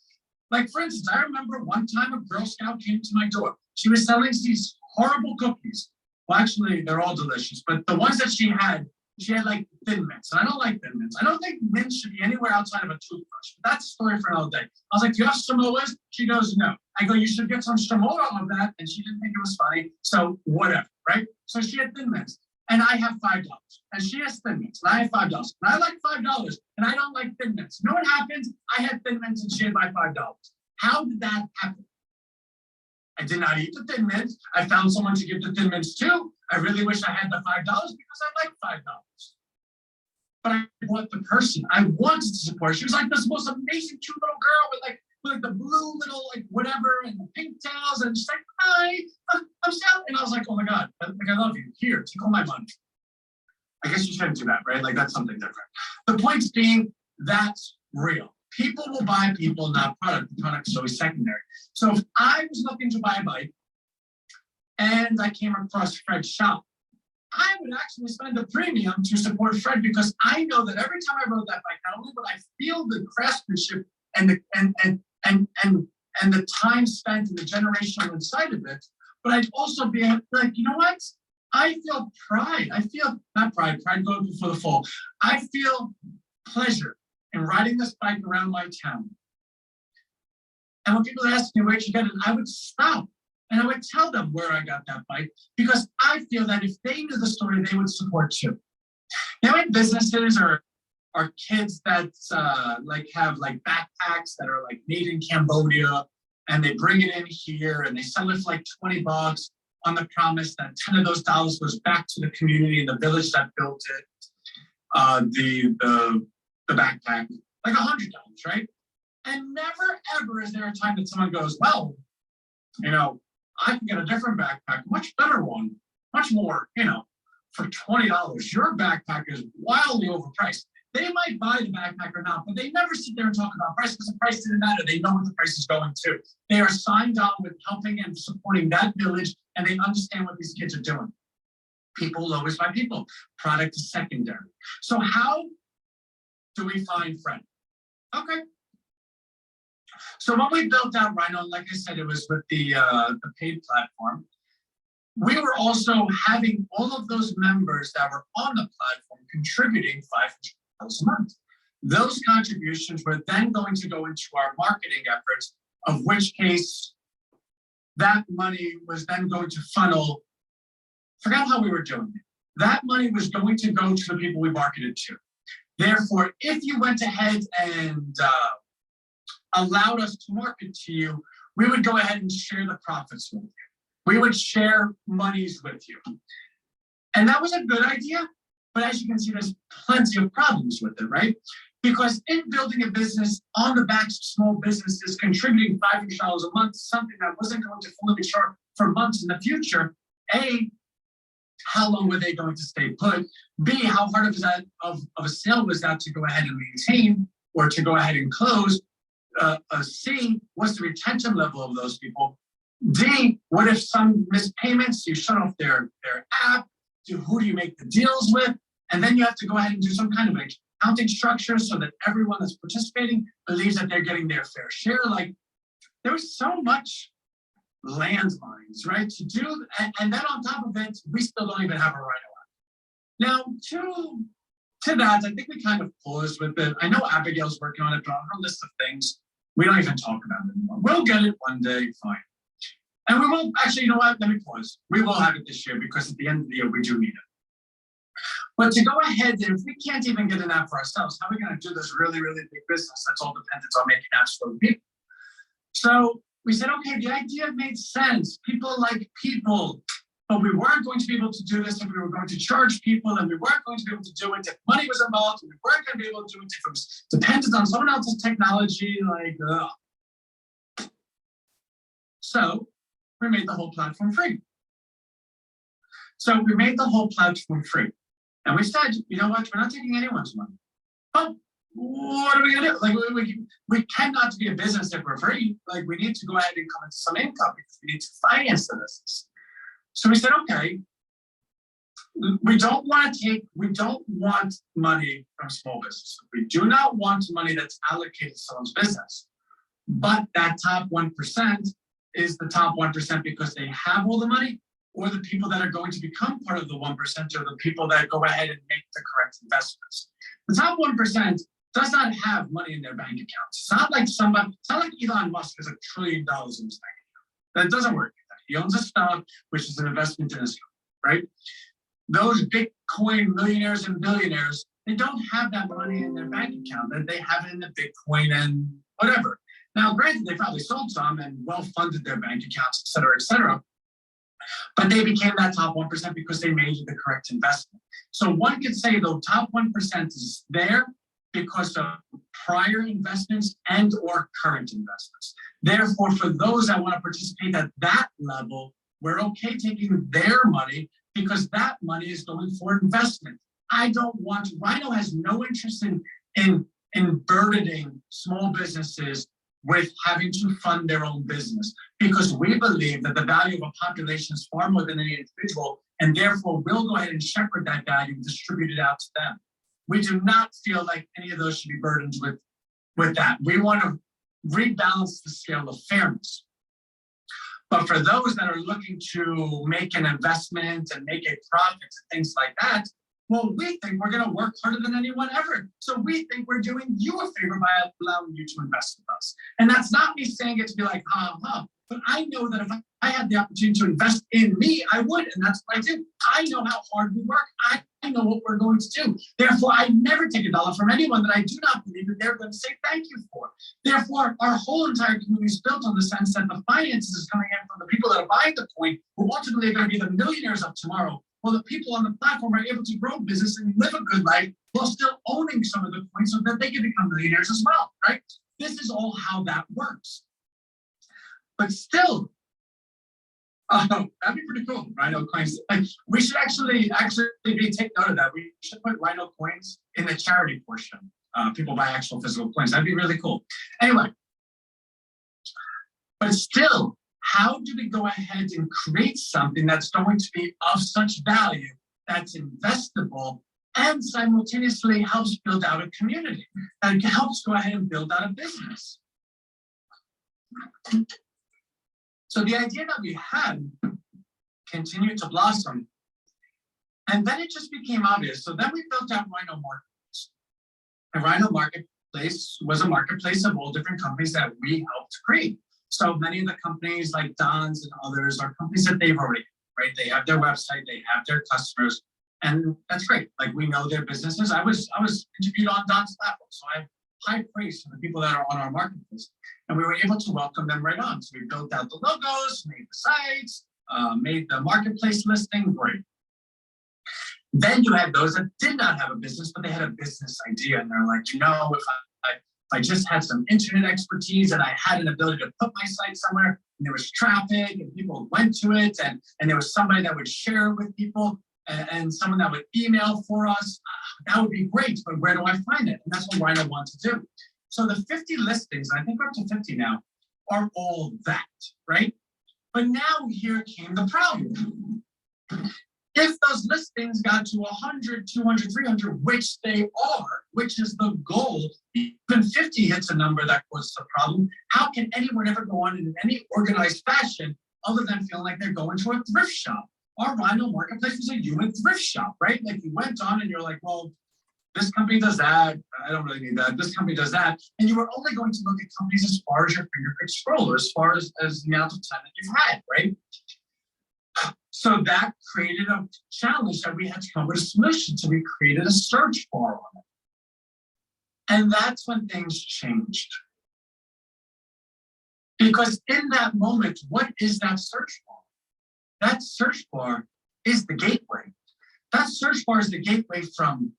Like, for instance, I remember one time a Girl Scout came to my door. She was selling these horrible cookies. Well, actually, they're all delicious, but the ones that she had like Thin Mints. And I don't like Thin Mints. I don't think mints should be anywhere outside of a toothbrush. But that's a story for another day. I was like, do you have Samoas? She goes, no. I go, you should get some Samoa of that. And she didn't think it was funny. So whatever, right? So she had Thin Mints. And I have $5. And she has Thin Mints. And I have $5. And I like $5. And I don't like Thin Mints. You know what happens? I had Thin Mints and she had my $5. How did that happen? I did not eat the Thin Mints. I found someone to give the Thin Mints to. I really wish I had the $5 because I like $5. But I bought the person. I wanted to support her. She was like this most amazing, cute little girl with the blue little whatever and the pink tails. And she's like, hi, I'm Sally. And I was like, oh my God, I love you. Here, take all my money. I guess you shouldn't do that, right? Like that's something different. The point being, that's real. People will buy people, not product. The product is always secondary. So if I was looking to buy a bike and I came across Fred's shop, I would actually spend a premium to support Fred because I know that every time I rode that bike, not only would I feel the craftsmanship and the time spent and the generational inside of it, but I'd also be like, you know what? I feel pride. I feel not pride goes before the fall. I feel pleasure in riding this bike around my town. And when people ask me where'd you get it, I would stop and I would tell them where I got that bike because I feel that if they knew the story, they would support too. You know, in businesses or kids that have backpacks that are made in Cambodia and they bring it in here and they sell it for $20 on the promise that 10 of those dollars goes back to the community and the village that built it. The backpack, $100, right? And never ever is there a time that someone goes, well, I can get a different backpack, much better one, much more, for $20. Your backpack is wildly overpriced. They might buy the backpack or not, but they never sit there and talk about price because the price didn't matter. They know what the price is going to. They are signed on with helping and supporting that village, and they understand what these kids are doing. People will always buy people. Product is secondary. So how do we find Fred? Okay. So when we built out Rhino, like I said, it was with the paid platform. We were also having all of those members that were on the platform contributing $500 a month. Those contributions were then going to go into our marketing efforts, of which case that money was then going to funnel. Forgot how we were doing it. That money was going to go to the people we marketed to. Therefore, if you went ahead and allowed us to market to you, we would go ahead and share the profits with you. We would share monies with you. And that was a good idea, but as you can see, there's plenty of problems with it, right? Because in building a business on the backs of small businesses, contributing $500 a month to something that wasn't going to fully mature for months in the future, A, how long were they going to stay put? B, how hard of a sale was that to go ahead and maintain or to go ahead and close? C, what's the retention level of those people? D, what if some missed payments? You shut off their app. Who do you make the deals with? And then you have to go ahead and do some kind of accounting structure so that everyone that's participating believes that they're getting their fair share. There was so much landmines, right, to do. And then on top of it, we still don't even have a Rhino app. Now, to that, I think we kind of paused with it. I know Abigail's working on it, but on her list of things, we don't even talk about it anymore. We'll get it one day, fine. And we will, actually, you know what, let me pause. We will have it this year because at the end of the year, we do need it. But to go ahead, and if we can't even get an app for ourselves, how are we going to do this really, really big business that's all dependent on making apps for people? So we said, okay, the idea made sense. People like people, but we weren't going to be able to do this if we were going to charge people, and we weren't going to be able to do it if money was involved, and we weren't going to be able to do it if it was dependent on someone else's technology, So we made the whole platform free. And we said, you know what, we're not taking anyone's money. But what are we gonna do? We cannot be a business if we're free. We need to go ahead and come into some income because we need to finance the business. So we said, okay, we don't want money from small business. We do not want money that's allocated to someone's business. But that top 1% is the top 1% because they have all the money, or the people that are going to become part of the 1% are the people that go ahead and make the correct investments. The top 1% does not have money in their bank accounts. It's not like Elon Musk has $1 trillion in his bank account. That doesn't work. He owns a stock, which is an investment in his company, right? Those Bitcoin millionaires and billionaires, they don't have that money in their bank account. They have it in the Bitcoin and whatever. Now, granted, they probably sold some and well-funded their bank accounts, et cetera, et cetera. But they became that top 1% because they made the correct investment. So one could say the top 1% is there because of prior investments and or current investments. Therefore, for those that want to participate at that level, we're okay taking their money because that money is going for investment. Rhino has no interest in burdening small businesses with having to fund their own business, because we believe that the value of a population is far more than any individual, and therefore we'll go ahead and shepherd that value and distribute it out to them. We do not feel like any of those should be burdened with that. We want to rebalance the scale of fairness. But for those that are looking to make an investment and make a profit and things like that, well, we think we're going to work harder than anyone ever. So we think we're doing you a favor by allowing you to invest with us. And that's not me saying it to be like, but I know that if I had the opportunity to invest in me, I would. And that's what I do. I know how hard we work. I know what we're going to do. Therefore, I never take $1 from anyone that I do not believe that they're going to say thank you for. Therefore, our whole entire community is built on the sense that the finances is coming in from the people that are buying the coin, who ultimately are going to be the millionaires of tomorrow. Well, the people on the platform are able to grow business and live a good life while still owning some of the coins so that they can become millionaires as well, right? This is all how that works. But still, that'd be pretty cool, Rhino coins. Like, we should actually take note of that. We should put Rhino coins in the charity portion. People buy actual physical coins. That'd be really cool. Anyway, but still, how do we go ahead and create something that's going to be of such value, that's investable, and simultaneously helps build out a community, and helps go ahead and build out a business? So the idea that we had continued to blossom, and then it just became obvious. So then we built out Rhino Marketplace. And Rhino Marketplace was a marketplace of all different companies that we helped create. So many of the companies like Don's and others are companies that they've already, right? They have their website, they have their customers, and that's great. Like, we know their businesses. I was interviewed on Don's platform, so I have high praise for the people that are on our marketplace. And we were able to welcome them right on. So we built out the logos, made the sites, made the marketplace listing, great. Then you had those that did not have a business, but they had a business idea. And they're like, if I just had some internet expertise and I had an ability to put my site somewhere and there was traffic and people went to it and there was somebody that would share it with people and someone that would email for us, that would be great, but where do I find it? And that's what Rhino wants to do. So the 50 listings, and I think we're up to 50 now, are all that, right? But now here came the problem. If those listings got to 100, 200, 300, which they are, which is the goal, even 50 hits a number that was the problem, how can anyone ever go on in any organized fashion other than feeling like they're going to a thrift shop? Our Rhino Marketplace was a human thrift shop, right? Like, you went on and you're like, well, this company does that. I don't really need that. This company does that. And you were only going to look at companies as far as your fingertips scroll, or as far as the amount of time that you've had, right? So that created a challenge that we had to come up with a solution. So we created a search bar on it. And that's when things changed. Because in that moment, what is that search bar? That search bar is the gateway. That search bar is the gateway from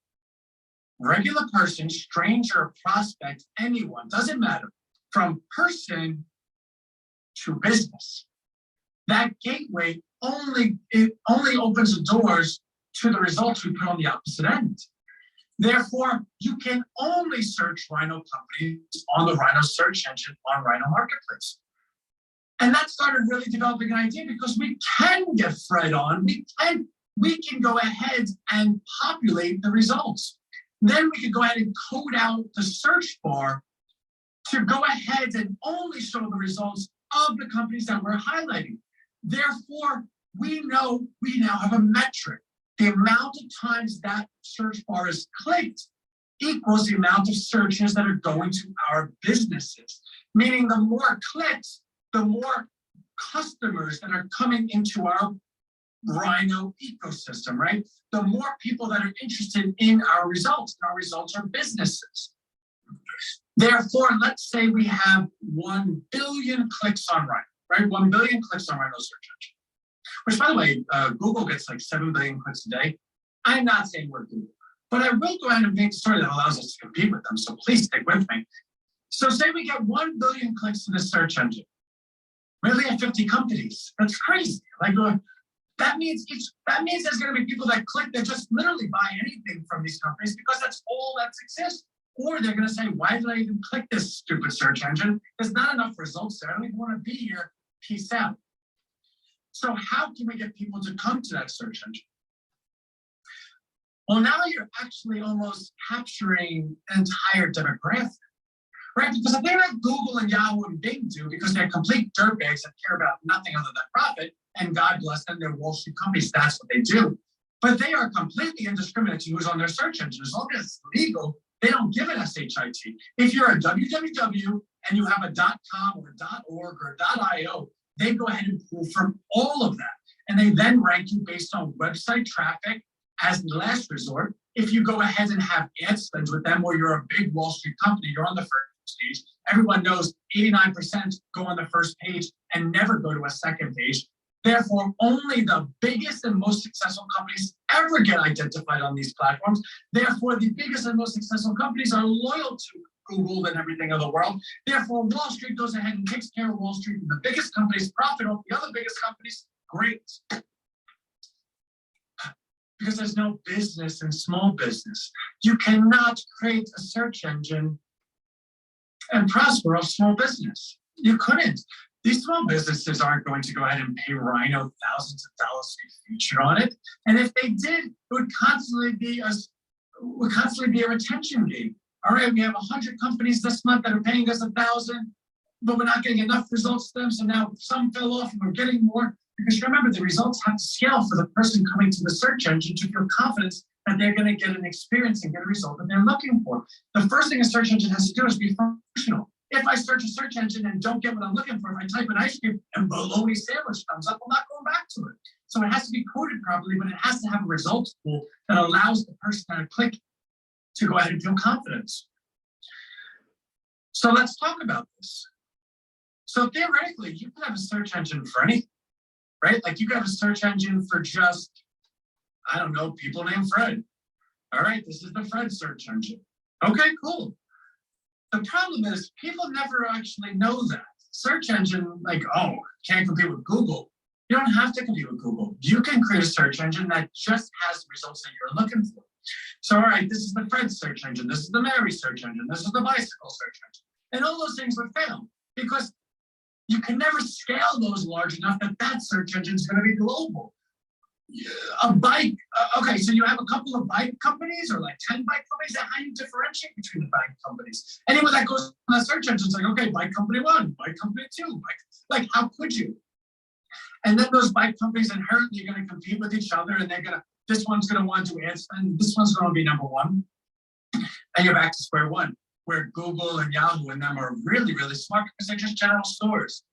regular person, stranger, prospect, anyone, doesn't matter, from person to business. That gateway only opens the doors to the results we put on the opposite end. Therefore, you can only search Rhino companies on the Rhino search engine on Rhino Marketplace. And that started really developing an idea because we can get Fred on. We can go ahead and populate the results. Then we could go ahead and code out the search bar to go ahead and only show the results of the companies that we're highlighting. Therefore, we know we now have a metric. The amount of times that search bar is clicked equals the amount of searches that are going to our businesses. Meaning the more clicks, the more customers that are coming into our Rhino ecosystem, right? The more people that are interested in our results, and our results are businesses. Therefore, let's say we have 1 billion clicks on Rhino, right? 1 billion clicks on Rhino search engine. Which, by the way, Google gets like 7 billion clicks a day. I'm not saying we're Google, but I will go ahead and make a story that allows us to compete with them. So please stick with me. So say we get 1 billion clicks to the search engine. We only have 50 companies. That's crazy. Like that means there's going to be people that click that just literally buy anything from these companies because that's all that exists. Or they're going to say, why did I even click this stupid search engine? There's not enough results there. I don't even want to be here. Peace out. So how can we get people to come to that search engine? Well, now you're actually almost capturing an entire demographic, right? Because if they're like Google and Yahoo and Bing do, because they're complete dirtbags that care about nothing other than profit, and God bless them, they're Wall Street companies, that's what they do. But they are completely indiscriminate to who's on their search engine. As long as it's legal, they don't give an SHIT. If you're a www and you have a .com or .org or .io, they go ahead and pull from all of that. And they then rank you based on website traffic as the last resort. If you go ahead and have ad spends with them, or you're a big Wall Street company, you're on the first page. Everyone knows 89% go on the first page and never go to a second page. Therefore, only the biggest and most successful companies ever get identified on these platforms. Therefore, the biggest and most successful companies are loyal to Google and everything of the world. Therefore, Wall Street goes ahead and takes care of Wall Street, and the biggest companies profit off the other biggest companies. Great. Because there's no business in small business. You cannot create a search engine and prosper off small business. You couldn't. These small businesses aren't going to go ahead and pay Rhino thousands of dollars to be featured on it. And if they did, it would constantly be a retention game. All right, we have 100 companies this month that are paying us 1,000, but we're not getting enough results to them. So now some fell off and we're getting more. Because remember, the results have to scale for the person coming to the search engine to feel confidence that they're going to get an experience and get a result that they're looking for. The first thing a search engine has to do is be functional. If I search a search engine and don't get what I'm looking for, if I type in ice cream and bologna sandwich comes up, I'm not going back to it. So it has to be coded properly, but it has to have a results pool that allows the person to click to go ahead and feel confidence. So let's talk about this. So theoretically, you can have a search engine for anything, right? Like you could have a search engine for just, I don't know, people named Fred. All right, this is the Fred search engine. Okay, cool. The problem is people never actually know that. Search engine, like, oh, can't compete with Google. You don't have to compete with Google. You can create a search engine that just has the results that you're looking for. So, all right, this is the Fred search engine. This is the Mary search engine. This is the bicycle search engine. And all those things would fail because you can never scale those large enough that search engine is going to be global. A bike, okay, so you have a couple of bike companies or like 10 bike companies. How do you differentiate between the bike companies? Anyone that goes on the search engine is like, okay, bike company 1, bike company 2, like how could you? And then those bike companies inherently are going to compete with each other, and this one's going to want to ad spend, this one's going to be number 1. And you're back to square one, where Google and Yahoo and them are really, really smart because they're just general stores.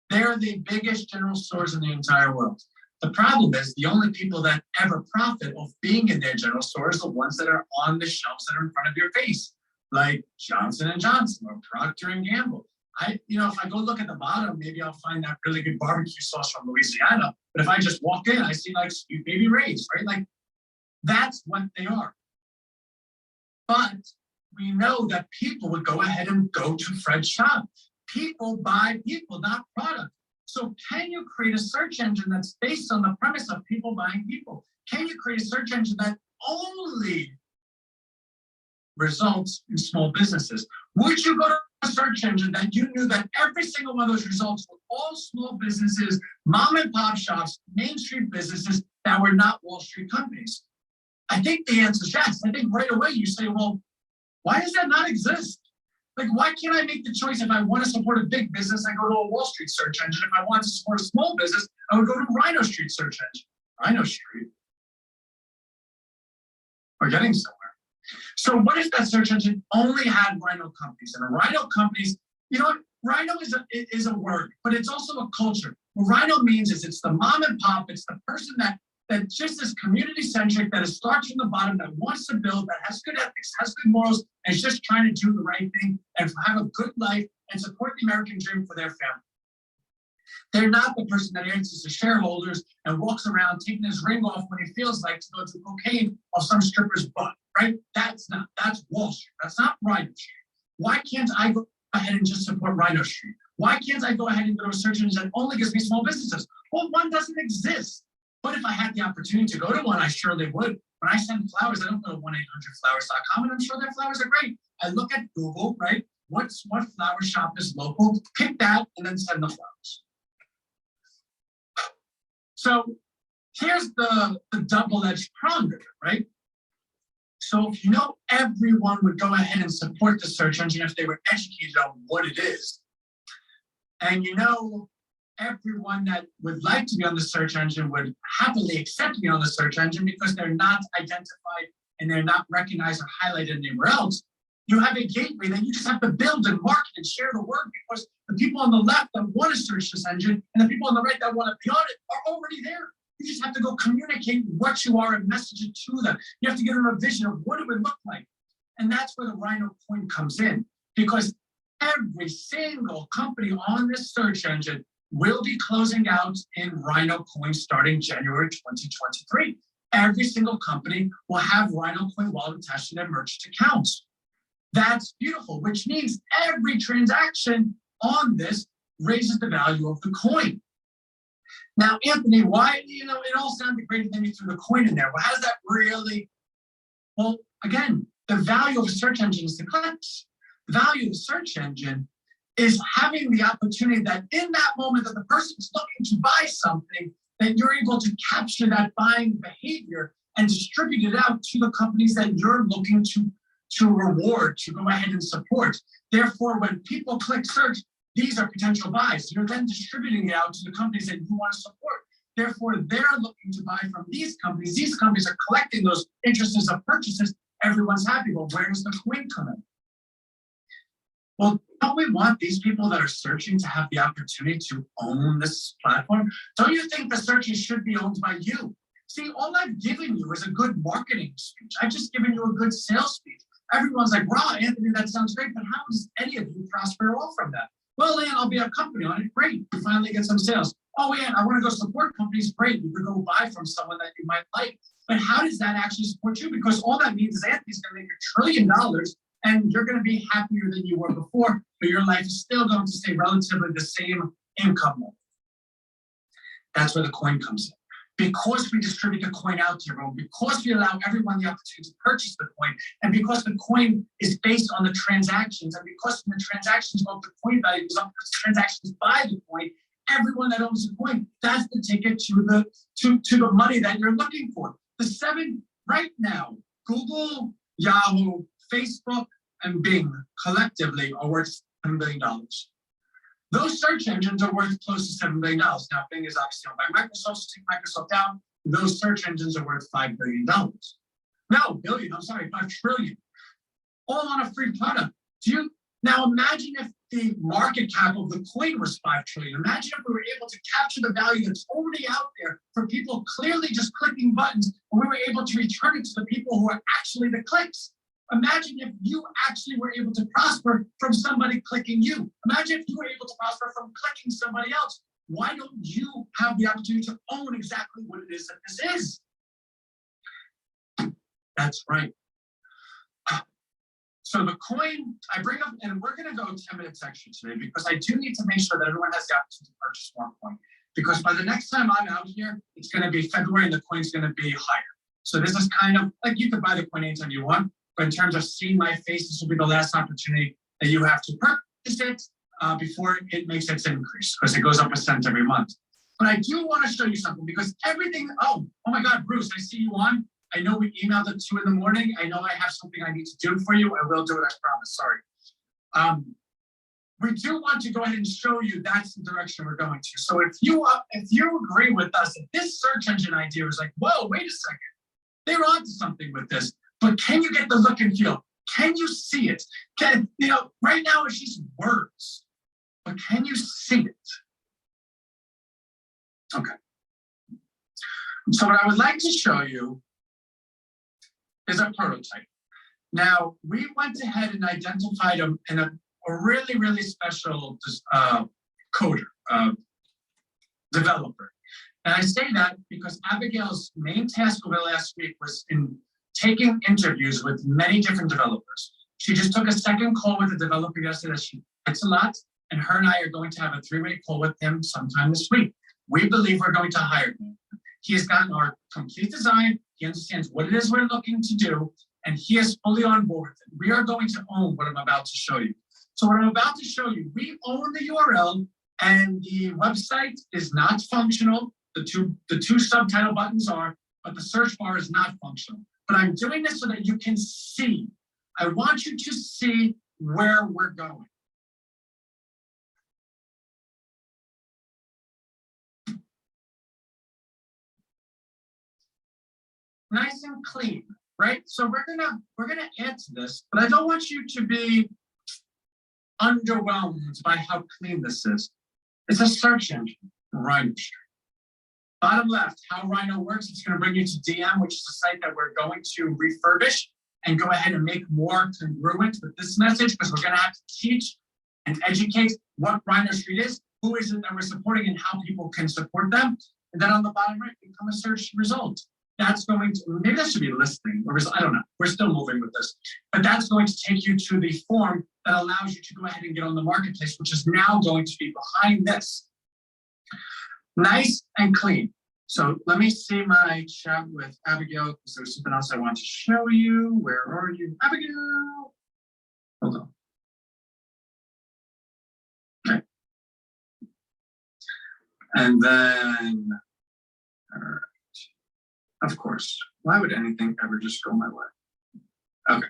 They're the biggest general stores in the entire world. The problem is the only people that ever profit of being in their general stores are the ones that are on the shelves that are in front of your face, like Johnson & Johnson or Procter & Gamble. If I go look at the bottom, maybe I'll find that really good barbecue sauce from Louisiana. But if I just walk in, I see like Sweet Baby Ray's, right? Like that's what they are. But we know that people would go ahead and go to Fred's shop. People buy people, not product. So can you create a search engine that's based on the premise of people buying people? Can you create a search engine that only results in small businesses? Would you go to a search engine that you knew that every single one of those results were all small businesses, mom and pop shops, Main Street businesses that were not Wall Street companies? I think the answer is yes. I think right away you say, well, why does that not exist? Like, why can't I make the choice? If I want to support a big business, I go to a Wall Street search engine. If I want to support a small business, I would go to Rhino Street search engine. Rhino Street. We're getting somewhere. So what if that search engine only had Rhino companies? And Rhino companies, you know what? Rhino is a word, but it's also a culture. What Rhino means is it's the mom and pop, it's the person that just is community-centric, that starts from the bottom, that wants to build, that has good ethics, has good morals, and is just trying to do the right thing and have a good life and support the American dream for their family. They're not the person that answers to shareholders and walks around taking his ring off when he feels like to go do cocaine off some stripper's butt, right? That's Wall Street. That's not Rhino Street. Why can't I go ahead and just support Rhino Street? Why can't I go ahead and go to a search engine that only gives me small businesses? Well, one doesn't exist. But if I had the opportunity to go to one, I surely would. When I send flowers, I don't go to 1-800-flowers.com, and I'm sure their flowers are great. I look at Google, right? What flower shop is local? Pick that and then send the flowers. So here's the double-edged prong of it, right? So if you know everyone would go ahead and support the search engine if they were educated on what it is, and you know everyone that would like to be on the search engine would happily accept me on the search engine because they're not identified and they're not recognized or highlighted anywhere else, you have a gateway that you just have to build and market and share the word, because the people on the left that want to search this engine and the people on the right that want to be on it are already there. You just have to go communicate what you are and message it to them. You have to give them a vision of what it would look like. And that's where the Rhino coin comes in, because every single company on this search engine will be closing out in Rhino coin starting January 2023. Every single company will have Rhino coin wallet attached to their merchant accounts. That's beautiful, which means every transaction on this raises the value of the coin. Now, Anthony, why, it all sounded great, and then you threw the coin in there. Well, how does that really? Well, again, the value of a search engine is the clicks. The value of the search engine is having the opportunity that in that moment that the person's looking to buy something, that you're able to capture that buying behavior and distribute it out to the companies that you're looking to reward, to go ahead and support. Therefore, when people click search, these are potential buys. You're then distributing it out to the companies that you want to support. Therefore, they're looking to buy from these companies. These companies are collecting those interests of purchases. Everyone's happy. Well, where does the coin come in? Well, don't we want these people that are searching to have the opportunity to own this platform? Don't you think the searches should be owned by you? See, all I've given you is a good marketing speech. I've just given you a good sales speech. Everyone's like, wow, Anthony, that sounds great, but how does any of you prosper at all from that? Well, Ann, I'll be a company on it. Great. You finally get some sales. Oh, Ann, I want to go support companies. Great. You could go buy from someone that you might like. But how does that actually support you? Because all that means is Anthony's going to make $1 trillion and you're going to be happier than you were before, but your life is still going to stay relatively the same income level. That's where the coin comes in. Because we distribute the coin out to everyone, because we allow everyone the opportunity to purchase the coin, and because the coin is based on the transactions, and because when the transactions go up, the coin value goes up, because transactions buy the coin, everyone that owns the coin, that's the ticket to the money that you're looking for. The 7 right now, Google, Yahoo, Facebook, and Bing collectively are worth $7 billion. Those search engines are worth close to $7 billion. Now, Bing is obviously owned by Microsoft, so take Microsoft down. Those search engines are worth $5 billion. No, billion, I'm sorry, $5 trillion. All on a free product. Now imagine if the market cap of the coin was $5 trillion. Imagine if we were able to capture the value that's already out there for people clearly just clicking buttons, and we were able to return it to the people who are actually the clicks. Imagine if you actually were able to prosper from somebody clicking you. Imagine if you were able to prosper from clicking somebody else. Why don't you have the opportunity to own exactly what it is that this is? That's right. So the coin I bring up, and we're going to go 10 minutes extra today because I do need to make sure that everyone has the opportunity to purchase more coin. Because by the next time I'm out here, it's going to be February and the coin's going to be higher. So this is kind of like you can buy the coin anytime you want. But in terms of seeing my face, this will be the last opportunity that you have to it before it makes its increase, because it goes up a cent every month. But I do want to show you something, because everything, oh my God, Bruce, I see you on. I know we emailed at 2 in the morning. I know I have something I need to do for you. I will do it, I promise, sorry. We do want to go ahead and show you that's the direction we're going to. So if you agree with us that this search engine idea is like, whoa, wait a second, they're onto something with this, but can you get the look and feel? Can you see it? Can, you know, right now it's just words, but can you see it? Okay. So what I would like to show you is a prototype. Now, we went ahead and identified a really, really special coder, developer. And I say that because Abigail's main task over the last week was in taking interviews with many different developers. She just took a second call with the developer yesterday. She likes a lot, and her and I are going to have a 3-way call with him sometime this week. We believe we're going to hire him. He has gotten our complete design. He understands what it is we're looking to do, and he is fully on board with it. We are going to own what I'm about to show you. So what I'm about to show you, we own the URL, and the website is not functional. The two subtitle buttons are, but the search bar is not functional. But I'm doing this so that you can see. I want you to see where we're going. Nice and clean, right? So we're gonna add to this, but I don't want you to be underwhelmed by how clean this is. It's a search engine, Rhino. Bottom left, how Rhino works, it's going to bring you to DM, which is a site that we're going to refurbish and go ahead and make more congruent with this message, because we're going to have to teach and educate what Rhino Street is, who is it that we're supporting, and how people can support them. And then on the bottom right, become a search result. That's going to, maybe that should be listing, or I don't know, we're still moving with this. But that's going to take you to the form that allows you to go ahead and get on the marketplace, which is now going to be behind this. Nice and clean. So let me see my chat with Abigail, because there's something else I want to show you. Where are you, Abigail? Hold on. Okay. And then, all right. Of course, why would anything ever just go my way? Okay.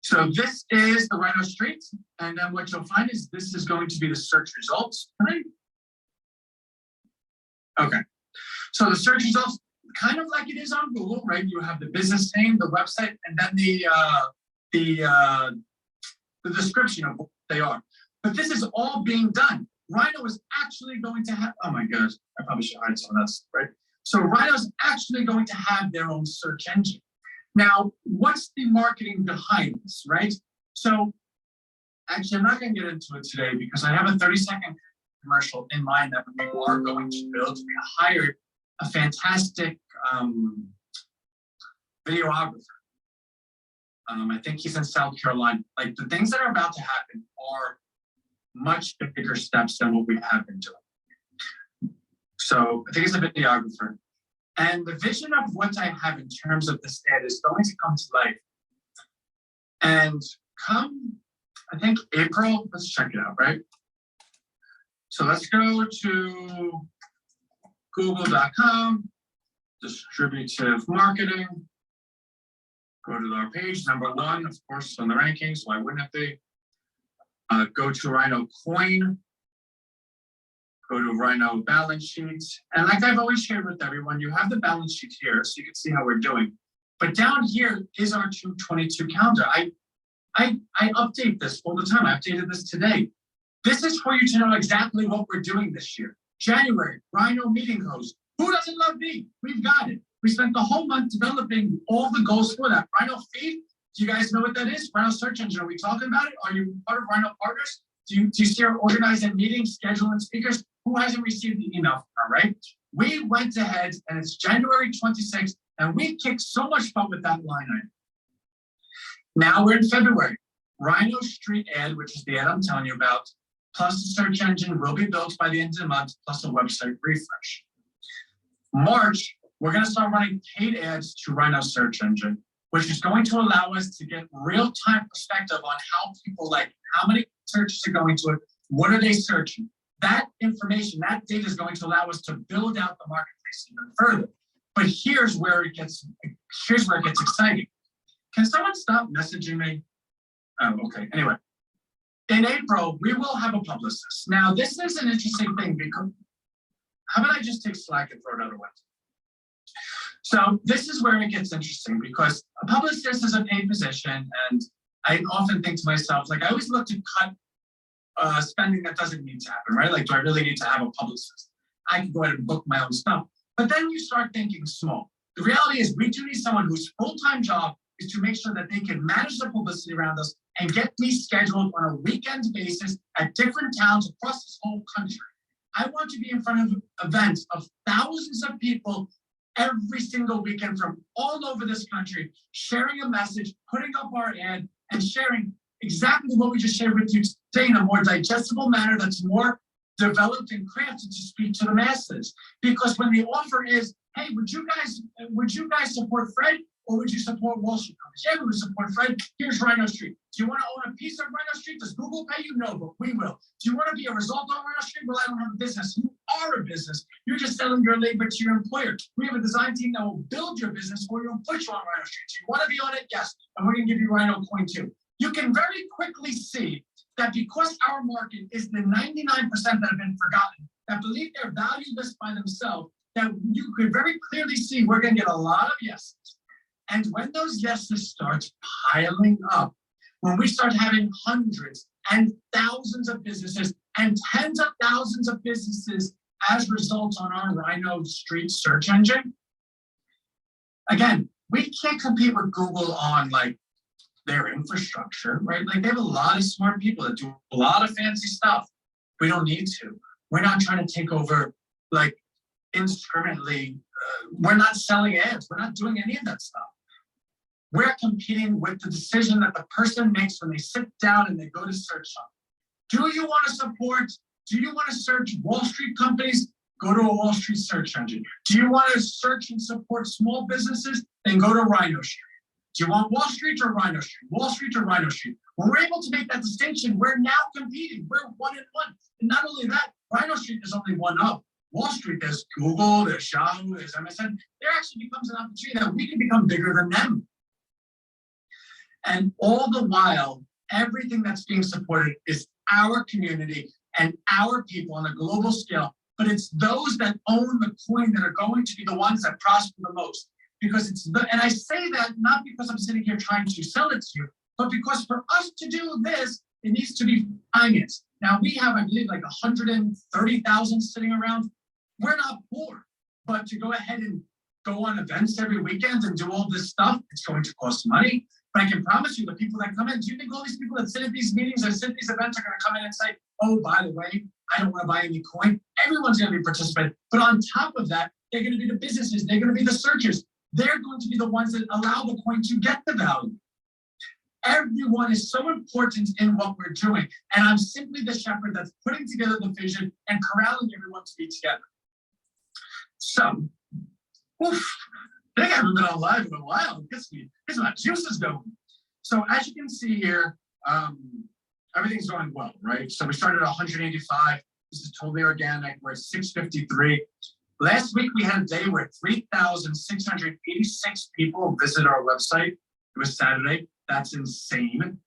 So this is the Rhino Street. And then what you'll find is this is going to be the search results. Right? Okay, so the search results, kind of like it is on Google, right? You have the business name, the website, and then the description of what they are. But this is all being done. Rhino is actually going to have, oh my gosh, I probably should hide some of that, right? So Rhino's actually going to have their own search engine. Now, what's the marketing behind this, right? So actually, I'm not going to get into it today because I have a 30-second commercial in mind that we are going to build. We hired a fantastic videographer. I think he's in South Carolina. Like, the things that are about to happen are much bigger steps than what we have been doing. So I think he's a videographer. And the vision of what I have in terms of this ad is going to come to life. And come, I think April, let's check it out, right? So let's go to google.com, distributive marketing. Go to our page, number 1, of course, on the rankings. Why wouldn't it be? Go to Rhino Coin. Go to Rhino balance sheets. And like I've always shared with everyone, you have the balance sheet here so you can see how we're doing. But down here is our 222 calendar. I update this all the time. I updated this today. This is for you to know exactly what we're doing this year. January, Rhino Meeting host. Who doesn't love me? We've got it. We spent the whole month developing all the goals for that. Rhino Feed, do you guys know what that is? Rhino Search Engine, are we talking about it? Are you part of Rhino Partners? Do you see our organizing meetings, scheduling speakers? Who hasn't received the email from her, right? We went ahead, and it's January 26th, and we kicked so much butt with that line item. Now we're in February. Rhino Street ad, which is the ad I'm telling you about, plus the search engine will be built by the end of the month, plus a website refresh. March, we're going to start running paid ads to Rhino Search Engine, which is going to allow us to get real-time perspective on how people like, how many searches are going to it? What are they searching? That information, that data is going to allow us to build out the marketplace even further. But here's where it gets exciting. Can someone stop messaging me? Oh, okay. Anyway, in April, we will have a publicist. Now, this is an interesting thing because how about I just take Slack and throw it out a window? So this is where it gets interesting because a publicist is a paid position, and I often think to myself, like I always look to cut spending that doesn't need to happen, right? Like, do I really need to have a publicist? I can go ahead and book my own stuff. But then you start thinking small. The reality is we do need someone whose full-time job is to make sure that they can manage the publicity around us and get me scheduled on a weekend basis at different towns across this whole country. I want to be in front of events of thousands of people every single weekend from all over this country, sharing a message, putting up our ad, and sharing exactly what we just shared with you today in a more digestible manner that's more developed and crafted to speak to the masses. Because when the offer is, hey, would you guys support Fred, or would you support Wall Street companies? Yeah, we would support Fred. Here's Rhino Street. Do you want to own a piece of Rhino Street? Does Google pay you? No, but we will. Do you want to be a result on Rhino Street? Well, I don't have a business. You are a business. You're just selling your labor to your employer. We have a design team that will build your business for you and put you on Rhino Street. Do you want to be on it? Yes. And we're going to give you Rhino Coin too. You can very quickly see that because our market is the 99% that have been forgotten, that believe they're valueless by themselves, that you could very clearly see we're going to get a lot of yeses. And when those yeses start piling up, when we start having hundreds and thousands of businesses and tens of thousands of businesses as results on our Rhino Street search engine, again, we can't compete with Google on like their infrastructure, right? Like they have a lot of smart people that do a lot of fancy stuff. We don't need to. We're not trying to take over like indiscriminately. We're not selling ads. We're not doing any of that stuff. We're competing with the decision that the person makes when they sit down and they go to search something. Do you want to support? Do you want to search Wall Street companies? Go to a Wall Street search engine. Do you want to search and support small businesses? Then go to Rhino Street. Do you want Wall Street or Rhino Street? Wall Street or Rhino Street? When we're able to make that distinction, we're now competing. We're 1 in 1. And not only that, Rhino Street is only one up. Wall Street, there's Google, there's Yahoo, there's MSN. There actually becomes an opportunity that we can become bigger than them. And all the while, everything that's being supported is our community and our people on a global scale. But it's those that own the coin that are going to be the ones that prosper the most. Because and I say that not because I'm sitting here trying to sell it to you, but because for us to do this, it needs to be financed. Now we have, I believe, like 130,000 sitting around. We're not poor, but to go ahead and go on events every weekend and do all this stuff, it's going to cost money. But I can promise you the people that come in, do you think all these people that sit at these meetings or sit at these events are going to come in and say, oh, by the way, I don't want to buy any coin? Everyone's going to be participating. But on top of that, they're going to be the businesses. They're going to be the searchers. They're going to be the ones that allow the coin to get the value. Everyone is so important in what we're doing. And I'm simply the shepherd that's putting together the vision and corralling everyone to be together. So, I think I haven't been on live in a while. It gets my juices going. So as you can see here, everything's going well, right? So we started at 185. This is totally organic. We're at 653. Last week we had a day where 3,686 people visit our website. It was Saturday. That's insane.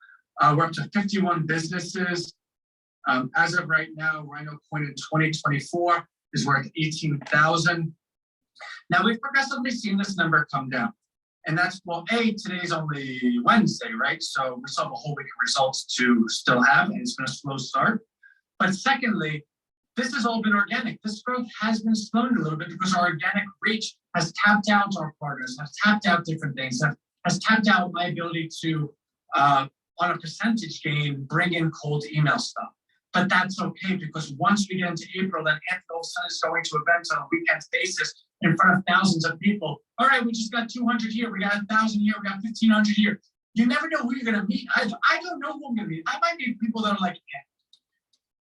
We're up to 51 businesses. As of right now, Rhino Coin in 2024 is worth 18,000. Now we've progressively seen this number come down. And that's, well, today's only Wednesday, right? So we still have a whole week of results to still have, and it's been a slow start. But secondly, this has all been organic. This growth has been slowed a little bit because our organic reach has tapped out our partners, has tapped out different things, has tapped out my ability to, on a percentage gain, bring in cold email stuff. But that's okay, because once we get into April, then Anthony all of a sudden is going to events on a weekend basis in front of thousands of people. All right, we just got 200 here, we got 1,000 here, we got 1,500 here. You never know who you're going to meet. I don't know who I'm going to meet. I might meet people that are like,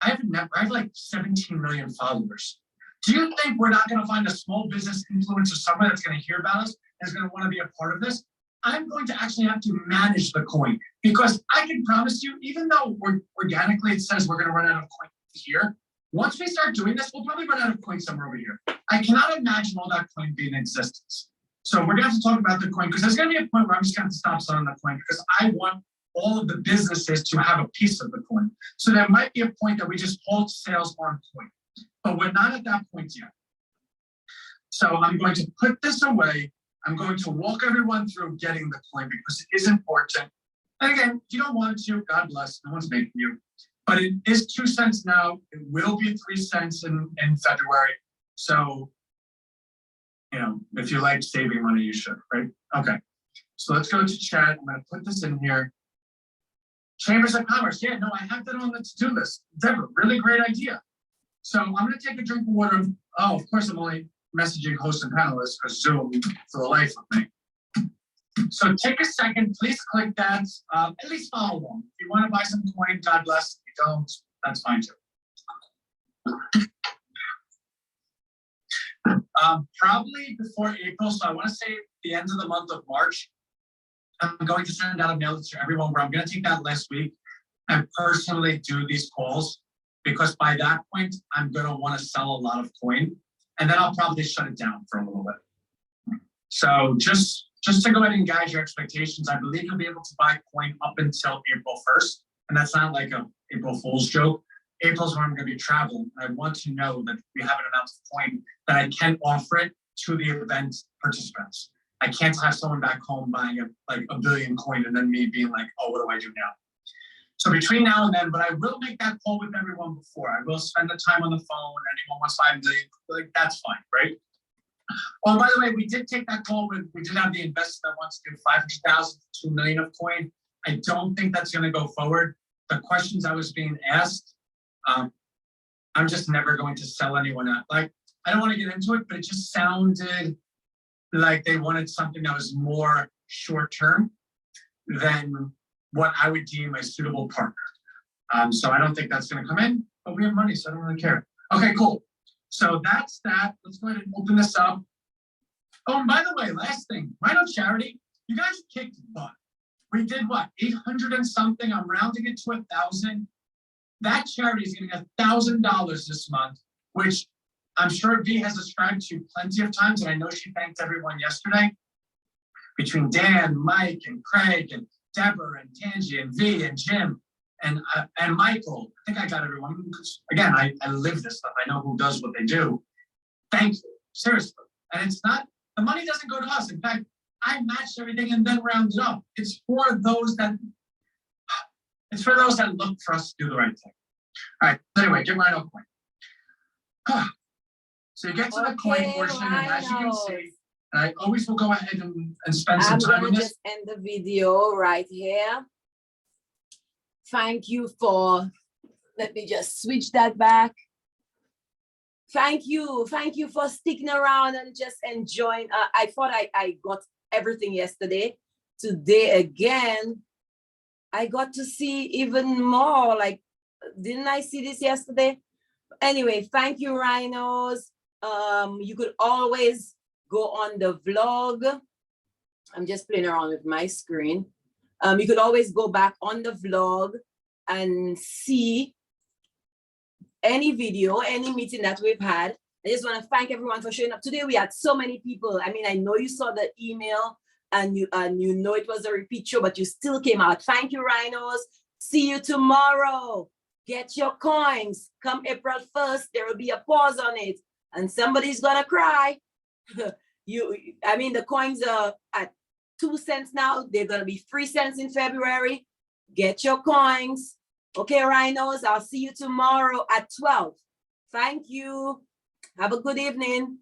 I have like 17 million followers. Do you think we're not going to find a small business influencer somewhere that's going to hear about us and is going to want to be a part of this? I'm going to actually have to manage the coin, because I can promise you, even though organically it says we're going to run out of coins here, once we start doing this, we'll probably run out of coins somewhere over here. I cannot imagine all that coin being in existence. So we're going to have to talk about the coin, because there's going to be a point where I'm just going to stop selling the coin, because I want all of the businesses to have a piece of the coin. So there might be a point that we just halt sales on coin, but we're not at that point yet. So I'm going to put this away. I'm going to walk everyone through getting the coin, because it is important. And again, if you don't want to, God bless, no one's making you. But it is 2 cents now. It will be 3 cents in February. So, you know, if you like saving money, you should, right? Okay. So let's go to chat. I'm going to put this in here. Chambers of Commerce. Yeah, no, I have that on the to-do list. Deborah, really great idea. So I'm going to take a drink of water. Oh, of course, I'm only messaging hosts and panelists because Zoom for the life of me. So take a second, please click that. At least follow along. If you want to buy some coin, God bless. If you don't, that's fine too. Probably before April, so I want to say the end of the month of March, I'm going to send out a mail to everyone where I'm going to take that last week and personally do these calls, because by that point, I'm going to want to sell a lot of coin, and then I'll probably shut it down for a little bit. So just to go ahead and guide your expectations, I believe you'll be able to buy coin up until April 1st. And that's not like a April Fool's joke. April's when I'm going to be traveling. I want to know that we have an amount of coin that I can offer it to the event participants. I can't have someone back home buying like a billion coin and then me being like, oh, what do I do now? So between now and then, but I will make that call with everyone before. I will spend the time on the phone. Anyone wants 5 million, like that's fine, right? Oh, by the way, we did take that call with, we did have the investor that wants to do 500,000 to 2 million of coin. I don't think that's going to go forward. The questions I was being asked, I'm just never going to sell anyone out. Like, I don't want to get into it, but it just sounded like they wanted something that was more short-term than what I would deem a suitable partner. So I don't think that's going to come in, but we have money, so I don't really care. Okay, cool. So that's that. Let's go ahead and open this up. Oh, and by the way, last thing, Rhino Charity, you guys kicked butt. We did what, 800 and something? I'm rounding it to 1,000. That charity is getting $1,000 this month, which I'm sure V has subscribed to plenty of times, and I know she thanked everyone yesterday. Between Dan, Mike, and Craig, and Deborah, and Tangi, and V, and Jim, and Michael. I think I got everyone. Again, I live this stuff. I know who does what they do. Thank you, seriously. And it's not, the money doesn't go to us. In fact, I matched everything and then rounded up. It's for those that look for us to do the right thing. All right, anyway, get Rhino coin. So you get to the coin portion, and as you can see, and I always will go ahead and spend some time on this. Just end the video right here. Thank you for, let me just switch that back. Thank you for sticking around and just enjoying. I thought I got everything yesterday. Today again, I got to see even more. Like, didn't I see this yesterday? Anyway, thank you, Rhinos. You could always go on the vlog. I'm just playing around with my screen. You could always go back on the vlog and see any video, any meeting that we've had. I just want to thank everyone for showing up. Today we had so many people. I mean, I know you saw the email and you know it was a repeat show, but you still came out. Thank you, Rhinos. See you tomorrow. Get your coins. Come April 1st, there will be a pause on it, and somebody's gonna cry. I mean, the coins are at 2 cents now. They're gonna be 3 cents in February. Get your coins. Okay, Rhinos, I'll see you tomorrow at 12. Thank you. Have a good evening.